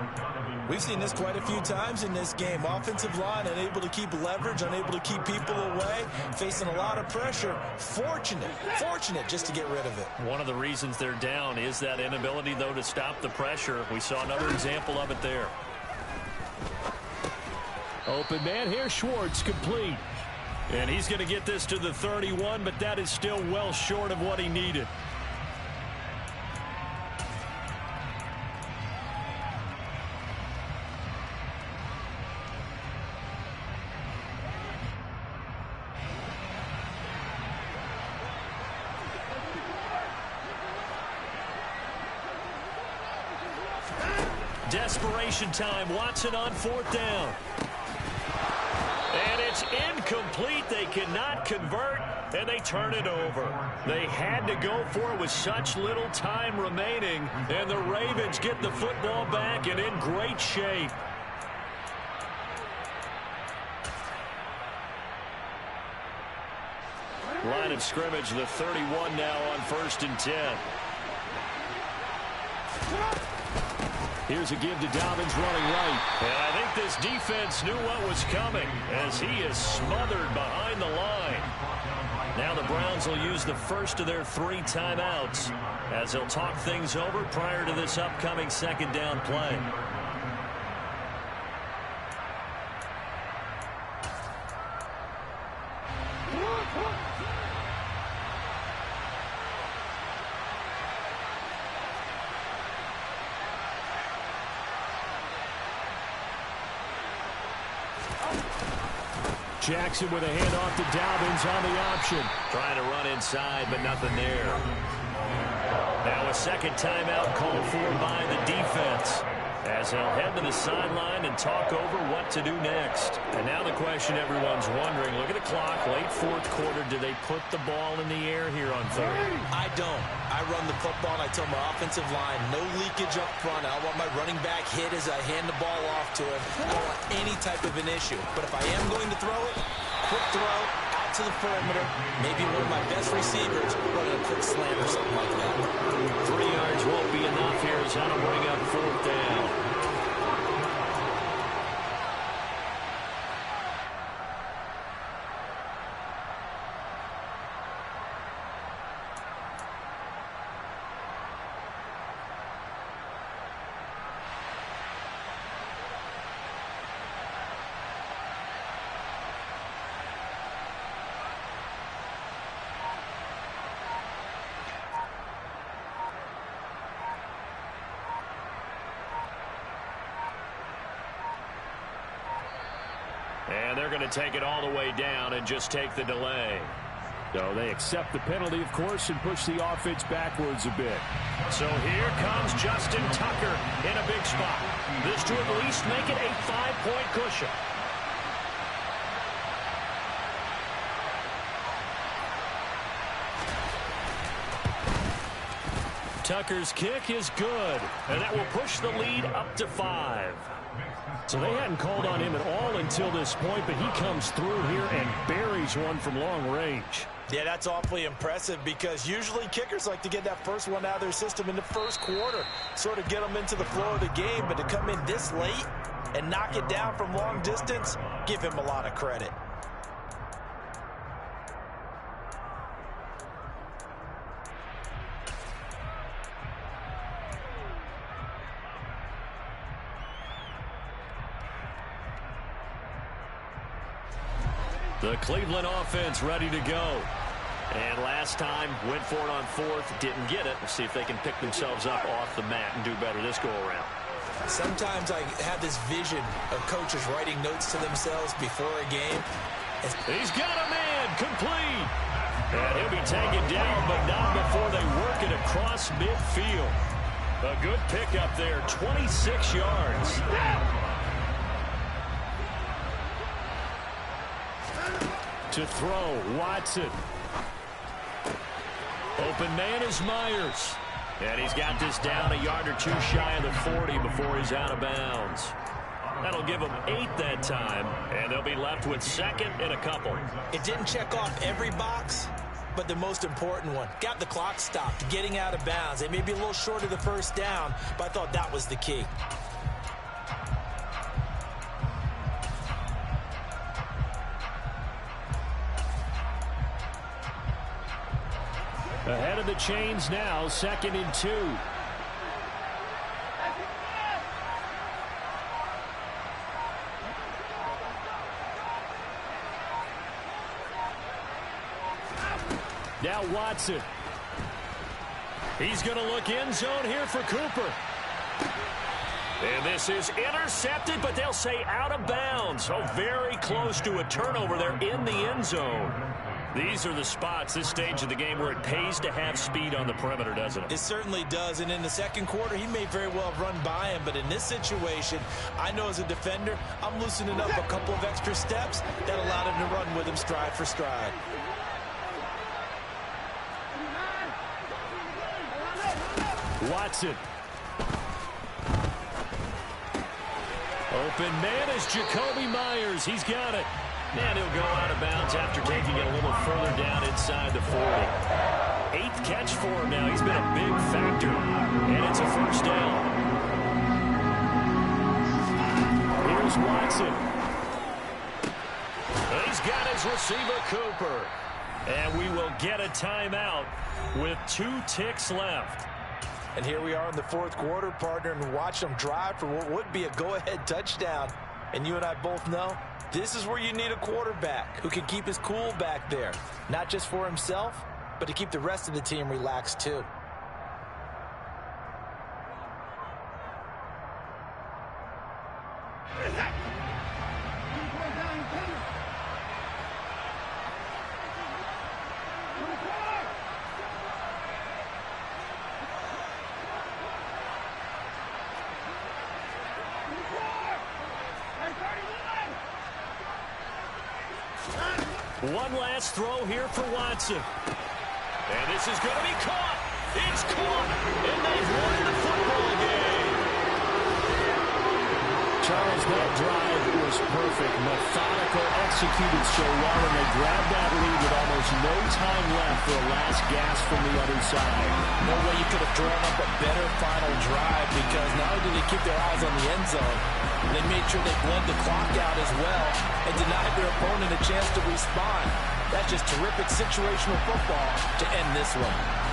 We've seen this quite a few times in this game. Offensive line unable to keep leverage, unable to keep people away, facing a lot of pressure. Fortunate just to get rid of it. One of the reasons they're down is that inability, though, to stop the pressure. We saw another example of it there. Open man here, Schwartz, complete. And he's going to get this to the 31, but that is still well short of what he needed. Desperation time. Watson on 4th down. And it's incomplete. They cannot convert, and they turn it over. They had to go for it with such little time remaining, and the Ravens get the football back and in great shape. Line of scrimmage, the 31 now on 1st and 10. Here's a give to Dobbins running right. And I think this defense knew what was coming as he is smothered behind the line. Now the Browns will use the first of their 3 timeouts as they'll talk things over prior to this upcoming 2nd down play. Jackson with a handoff to Dobbins on the option. Trying to run inside, but nothing there. Now a 2nd timeout called for by the defense as they'll head to the sideline and talk over what to do next. And now the question everyone's wondering, look at the clock, late 4th quarter, do they put the ball in the air here on 3rd? I don't. I run the football, and I tell my offensive line, no leakage up front. I want my running back hit as I hand the ball off to him. I don't want any type of an issue. But if I am going to throw it, quick throw, out to the perimeter, maybe one of my best receivers running a quick slant or something like that. 3 yards won't be enough here as that'll bring up 4th down. And they're going to take it all the way down and just take the delay. So they accept the penalty, of course, and push the offense backwards a bit. So here comes Justin Tucker in a big spot. This to at least make it a 5-point cushion. Tucker's kick is good, and that will push the lead up to 5. So they hadn't called on him at all until this point, but he comes through here and buries one from long range. Yeah, that's awfully impressive because usually kickers like to get that first one out of their system in the 1st quarter, sort of get them into the flow of the game, but to come in this late and knock it down from long distance, give him a lot of credit. The Cleveland offense ready to go. And last time, went for it on 4th, didn't get it. Let's see if they can pick themselves up off the mat and do better this go-around. Sometimes I have this vision of coaches writing notes to themselves before a game. He's got a man, complete. And he'll be taken down, but not before they work it across midfield. A good pickup there, 26 yards. To throw, Watson. Open man is Myers. And he's got this down a yard or 2 shy of the 40 before he's out of bounds. That'll give them 8 that time, and they'll be left with 2nd and a couple. It didn't check off every box, but the most important one. Got the clock stopped, getting out of bounds. They may be a little short of the first down, but I thought that was the key. Ahead of the chains now, 2nd and 2. Now Watson. He's going to look end zone here for Cooper. And this is intercepted, but they'll say out of bounds. So very close to a turnover there in the end zone. These are the spots, this stage of the game, where it pays to have speed on the perimeter, doesn't it? It certainly does, and in the second quarter, he may very well have run by him, but in this situation, I know as a defender, I'm loosening up a couple of extra steps that allowed him to run with him stride for stride. Watson. Open man is Jacoby Myers. He's got it. And he'll go out of bounds after taking it a little further down inside the 40. 8th catch for him now. He's been a big factor. And it's a first down. Here's Watson. He's got his receiver, Cooper. And we will get a timeout with 2 ticks left. And here we are in the fourth quarter, partner, and watch them drive for what would be a go-ahead touchdown. And you and I both know this is where you need a quarterback who can keep his cool back there. Not just for himself, but to keep the rest of the team relaxed too. One last throw here for Watson. And this is going to be caught. It's caught. And they've won the football game. Charles, that drive was perfect. Methodical, executed so well, and they grabbed that lead with almost no time left for a last gasp from the other side. No way you could have drawn up a better final drive, because not only did they keep their eyes on the end zone, they made sure they bled the clock out as well and denied their opponent a chance to respond. That's just terrific situational football to end this one.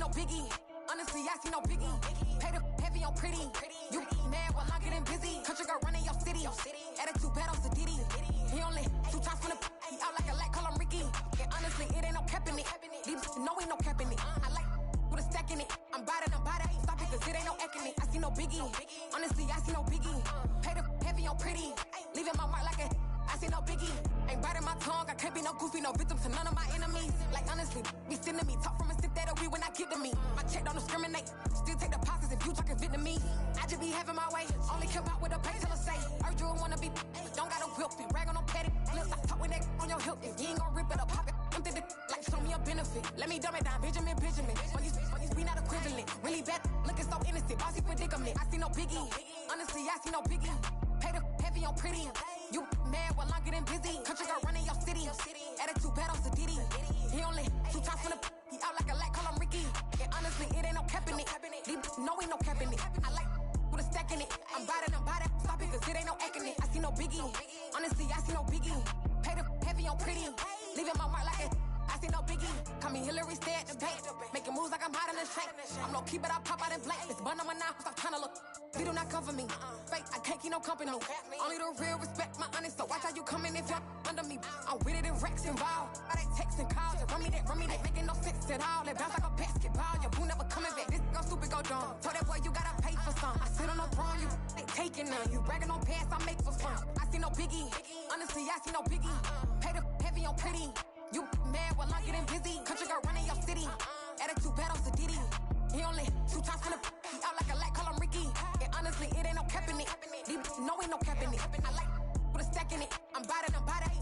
no biggie. Honestly, I see no biggie. Pay the heavy on pretty. You mad while I'm getting busy. Country girl running your city. Attitude bad on Diddy. He only 2 times from the he out like a light, call him Ricky. And honestly, it ain't no cap in it. These know ain't no cap in it. I like with a stack in it. I'm bad. Stop it, cause it ain't no eck in it. I see no biggie. Honestly, I see no biggie. Pay the heavy on pretty. Leaving my mark like a I see no biggie. Ain't biting my tongue. I can't be no goofy, no victim to none of my enemies. Like honestly, be sending me talk from a sit that we when I get to me. My check don't discriminate. Still take deposits if you talking Vietnamese. I just be having my way. Only care about what the pay tell us say. Urge you wanna be, don't got a whip. Be rag on no petty. Lips, I talk with that on your hip. If you ain't gon' rip it up, pop it. Empty the like show me a benefit. Let me dumb it down, Benjamin. When you be not equivalent. Really bad, looking so innocent. Bossy predicament. I see no biggie. Honestly, I see no biggie. Pay the heavy on pretty. You mad while I'm getting busy. Country girl running your city. Attitude bad on Diddy. He only 2 times from the he out like a light, call him Ricky. And honestly, it ain't no cap in it. These know ain't no cap in it. I like with a stack in it. I'm bad. Stop it, cause it ain't no eck in it. I see no biggie. Honestly, I see no biggie. Pay the heavy on pretty. Leaving my mark like a I see no biggie. Call me Hillary, stay at the bank. Making moves like I'm hiding in shank. I'm low key, but I pop out in blank. It's bun on my knife, stop trying to look. They do not cover me. Fake, I can't keep no company. Only the real respect my honest. So watch how you coming if you're under me. I'm with it in Rex involved. All they text and calls. Just run me that. Making no sense at all. They bounce like a basketball. Your boo never coming back. This go stupid, go dumb. Told that boy you gotta pay for some. I sit on no throne, you ain't taking none. You bragging on pants, I make for fun. I see no biggie. Honestly, I see no biggie. Pay the heavy on pretty. You mad while I'm getting busy. Country girl running your city. Attitude bad on Diddy. He only 2 times from the he out like a light, call him Ricky. And honestly, it ain't no cap in it. These know ain't no cap in it. I like with a stack in it. I'm bad.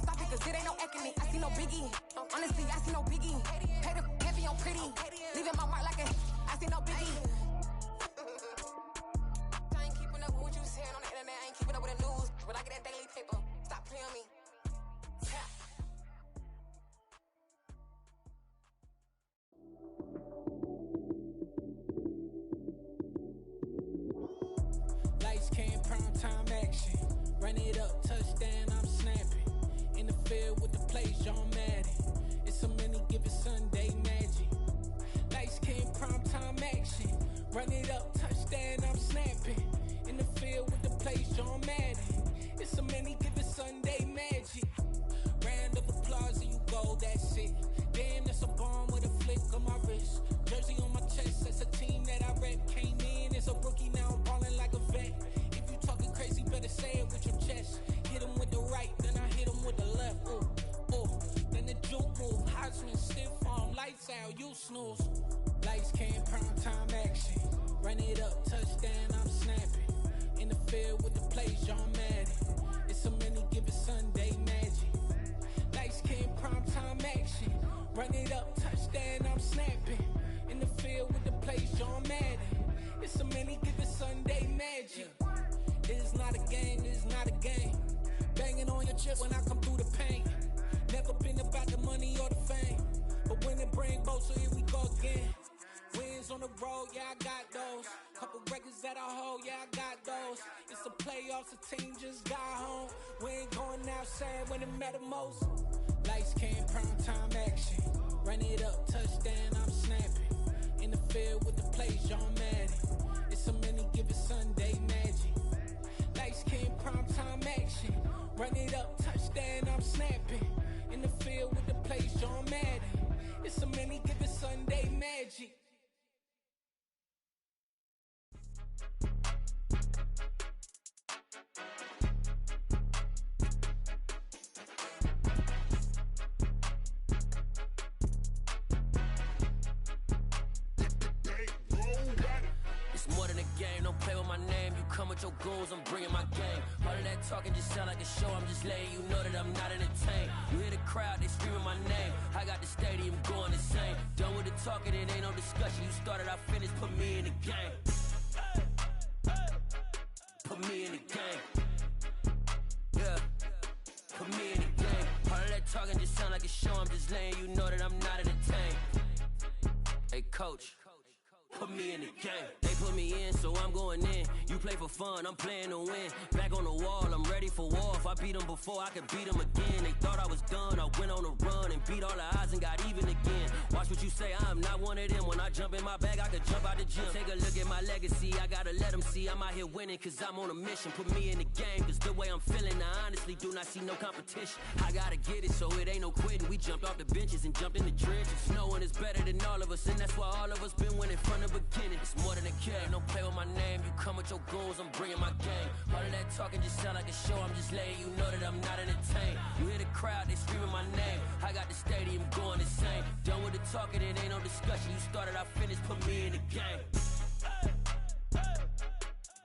Stop it, cause it ain't no eck in it. I see no biggie. Honestly, I see no biggie. Pay the heavy on pretty. Leaving my mark like a I see no biggie. I ain't keeping up with what you saying on the internet. I ain't keeping up with the news. But I get that daily paper. Stop playing on me. Lights came, prime time action. Run it up, touchdown, I'm snapping. In the field with the plays, John Madden. It's a many given Sunday magic. Lights came, prime time action. Run it up, touchdown, I'm snapping. In the field with the plays, John Madden. It's a many given Sunday magic. Round of applause and you go, that's it. Damn, that's a bomb with a flick on my wrist. Jersey on my chest, that's a team that I rep. Came in as a rookie, now I'm ballin' like a vet. If you talking crazy, better say it with your chest. Hit him with the right, then I hit him with the left. Then the juke move, Heisman stiff arm, lights out, you snooze. Lights came, prime time action. Run it up, touchdown, I'm snapping. In the field with the plays, John Madden. It's a many given Sunday magic. Lights came, prime time action. Run it up, touchdown, I'm snapping. In the field with the plays, John Madden. It's a many given Sunday magic. It's not a game, it's not a game. Banging on your chip when I come through the pain. Never been about the money or the fame. But when it bring both, so here we go again. Wins on the road, yeah, I got those. Couple records that I hold, yeah, I got those. It's the playoffs, the team just got home. We ain't going outside when it matter most. Lights came, prime time action. Run it up, touchdown, I'm snapping. In the field with the plays, John Madden. It's a many given Sunday magic. Lights came, prime time action. Run it up, touchdown, I'm snapping. In the field with the plays, John Madden. It's a many given Sunday magic. With your goons, I'm bringing my game. All of that talking just sound like a show. I'm just letting you know that I'm not entertained. You hear the crowd, they screaming my name. I got the stadium going insane. Done with the talking, it ain't no discussion. You started, I finished, put me in the game. Put me in the game. Yeah, put me in the game. All of that talking just sound like a show. I'm just letting you know that I'm not entertained. Hey, coach, put me in the game. They put me in, so I'm going in. You play for fun, I'm playing to win. Back on the wall, I'm ready for war. If I beat them before, I could beat them again. They thought I was done, I went on a run and beat all the odds and got even again. Watch what you say, I'm not one of them. When I jump in my bag, I could jump out the gym. Take a look at my legacy, I gotta let them see I'm out here winning, cause I'm on a mission. Put me in the game, cause the way I'm feeling, I honestly do not see no competition. I gotta get it, so it ain't no quitting. We jumped off the benches and jumped in the trenches. No one is better than all of us, and that's why all of us been winning from the beginning. It's more than a game, don't play with my name. You come with your goons, I'm bringing my game. All of that talking just sound like a show, I'm just letting you know that I'm not entertained. You hear the crowd, they screaming my name. I got the stadium going insane. Done with the talking, it ain't no discussion. You started, I finished, put me in the game.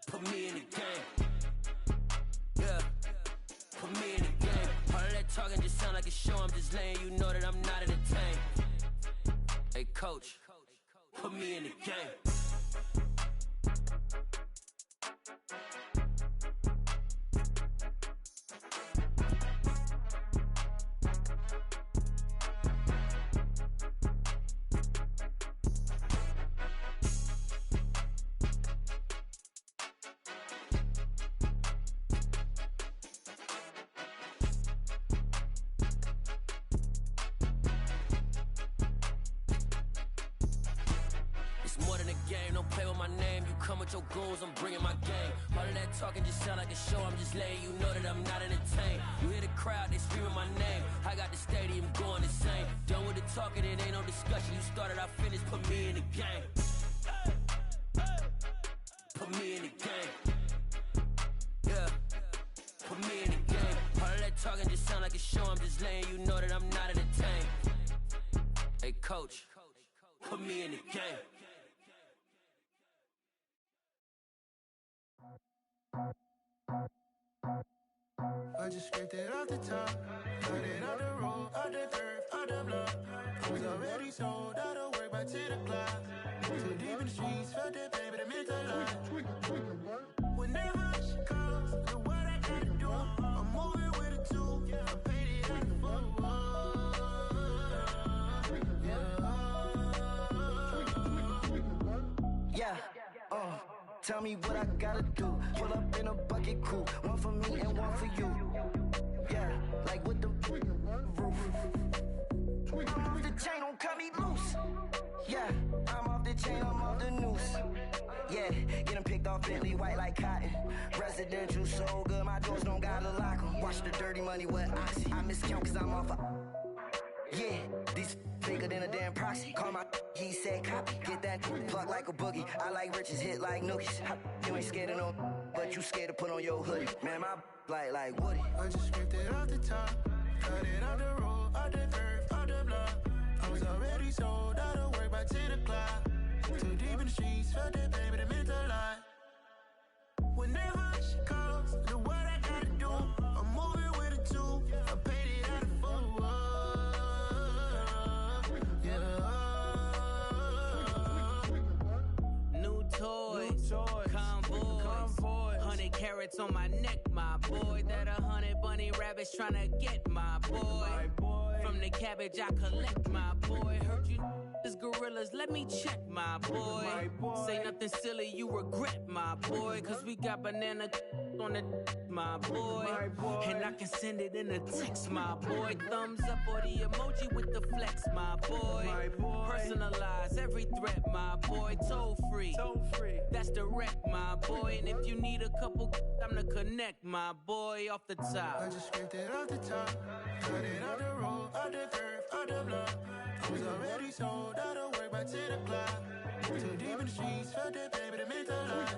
Put me in the game. Yeah, put me in the game. All of that talking just sound like a show, I'm just letting you know that I'm not entertained. Hey coach, put me in the game. Your goals, I'm bringing my game. All of that talking just sound like a show, I'm just letting you know that I'm not entertained. You hear the crowd, they screaming my name. I got the stadium going insane. Done with the talking, it ain't no discussion. You started, I finished, put me in the game. Put me in the game. Yeah, put me in the game. All of that talking just sound like a show, I'm just letting you know that I'm not entertained. Hey coach, put me in the game. I just scraped it off the top, got it out the road, out the turf, out the block. I was already sold, out of work by 10 o'clock. Too deep in the streets, felt that pain, but it meant a lot. Whenever she calls, do what I gotta do. I'm moving with a two, I'm painted out the football. Yeah, tell me what I gotta do. Pull up in a bucket crew, one for me and one for you. Yeah, like with the roof. I'm off the chain, don't cut me loose. Yeah, I'm off the chain, I'm off the noose. Yeah, getting picked off Bentley, white like cotton. Residential so good, my doors don't gotta lock 'em. Watch the dirty money with oxy. I miscount cause I'm off yeah, these bigger than a damn proxy. Call my he said copy. Get that plug like a boogie. I like riches, hit like nookies. You ain't scared of no, but you scared to put on your hoodie. Man, my like Woody. I just scraped it off the top, cut it out the road, out the turf, out the block. I was already sold, out of work by 10 o'clock. Too deep in the streets, felt that pain, but it meant a lot. Whenever she calls, do what I gotta do. I'm moving with a two, I'm painted out of football. Convoy, 100 carats on my neck, my boy. That 100 bunny rabbits tryna get my boy. From the cabbage I collect, my boy. Heard you is gorillas, let me check, my boy. Say nothing silly, you regret, my boy. Cause we got banana on the my boy. And I can send it in a text, my boy. Thumbs up or the emoji with the flex, my boy. Personalize every threat, my boy. Toll free, that's direct, my boy. And if you need a couple, I'm the connect, my boy. Off the top, I just scraped it off the top, cut it out the road, out the turf, out the block. I was already sold, out of work by 10 o'clock. Too deep in the streets, felt that pain, but it meant a lot.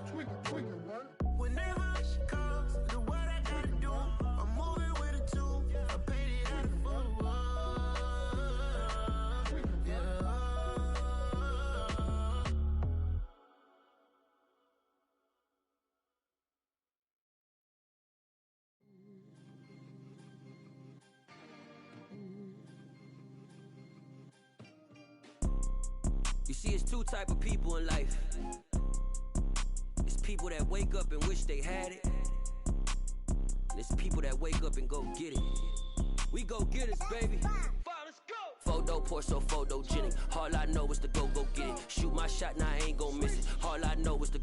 Whenever she calls, do what I gotta do. I'm moving with a two, I'm painted out of football. You see, it's two type of people in life. It's people that wake up and wish they had it. And it's people that wake up and go get it. We go get it, baby. Photo Porsche, so photogenic. All I know is to go get it. Shoot my shot, now I ain't gon' miss it. All I know is to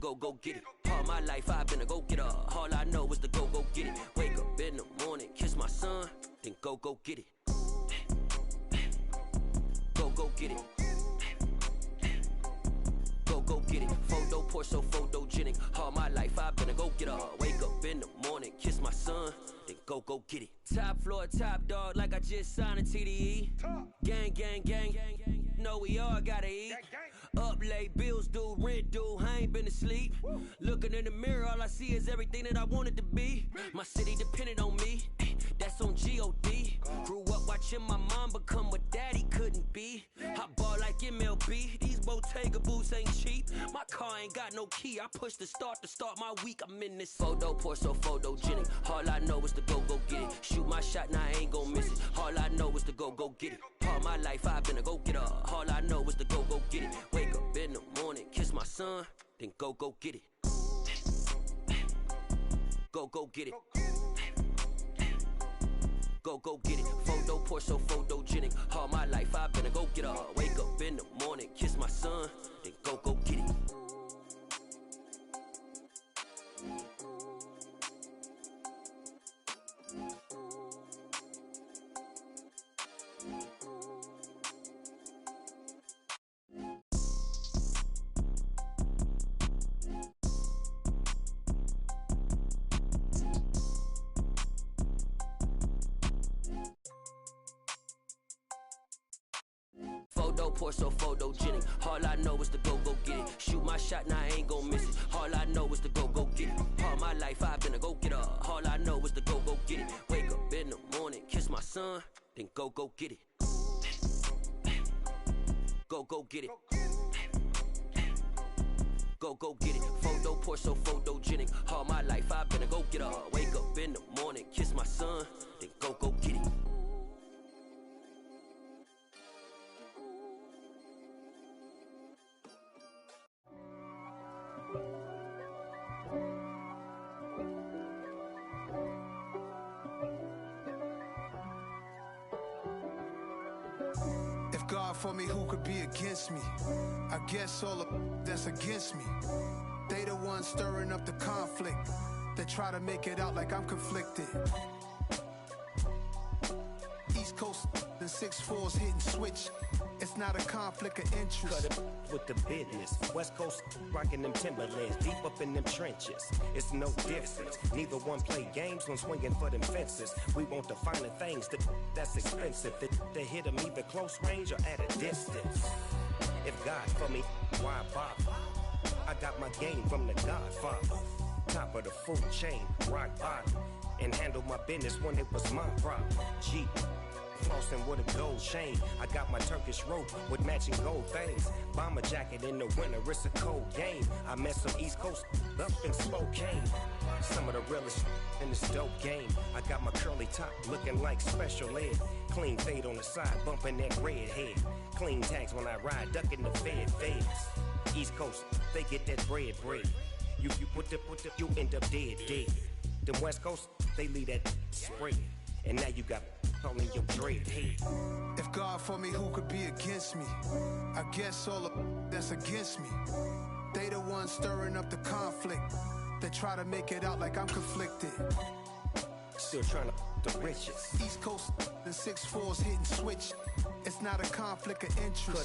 my life I've been a go-getter. All I know is to go get it. Wake up in the morning, kiss my son, then go get it. Go get it. Go get it. Photo poor, so photogenic. All my life I've been a go-getter. Wake up in the morning, kiss my son, then go get it. Top floor, top dog, like I just signed a TDE. Gang, gang, gang, gang, gang. No, we all gotta eat. Up late, bills due, rent due, I ain't been asleep. Looking in the mirror, all I see is everything that I wanted to be. My city depended on me, that's on G.O.D. Grew up watching my mom become what daddy couldn't be. I ball like MLB, these Bottega boots ain't cheap. My car ain't got no key, I push the start to start my week. I'm in this photo poor, so photogenic. All I know is to go get it. Shoot my shot, now I ain't gon' miss it. All I know is to go get it. All my life I've been a go-getter. All I know is to go get it. Wake up in the morning, kiss my son, then go get it. Go get it. Go get it. Photo poor, so photogenic. All my life I've been a go-getter. Wake up in the morning, kiss my son, then go get it. Photo poor, so photogenic. All I know is to go get it. Shoot my shot, now I ain't gon' miss it. All I know is to go get it. All my life I've been a go-getter. All I know is to go get it. Wake up in the morning, kiss my son, then go get it. Go get it. Go get it. Photo poor, so photogenic. All my life I've been a go-getter. Wake up in the morning, kiss my son, then go get it. If God for me, who could be against me? I guess all of that's against me. They the ones stirring up the conflict. They try to make it out like I'm conflicted. East Coast and 6'4's hitting switch. It's not a conflict of interest. Cut it with the business. West Coast rocking them Timberlands, deep up in them trenches. It's no difference. Neither one play games when swinging for them fences. We want the finer things that's expensive. They hit them either close range or at a distance. If God for me, why bother? I got my game from the Godfather. Top of the food chain, rock bottom. And handle my business when it was my problem. Jeep. Flossing with a gold chain. I got my Turkish rope with matching gold things. Bomber jacket in the winter, it's a cold game. I met some East Coast up in Spokane. Some of the realest in this dope game. I got my curly top looking like special ed. Clean fade on the side, bumping that red head. Clean tags when I ride, ducking the feds. East Coast, they get that bread. You put the, you end up dead. Them West Coast, they leave that spread. And now you got on your dread head. If God for me, who could be against me? I guess all of that's against me. They the ones stirring up the conflict. They try to make it out like I'm conflicted. Still trying to the riches. East Coast and 6'4's hitting switch. It's not a conflict of interest.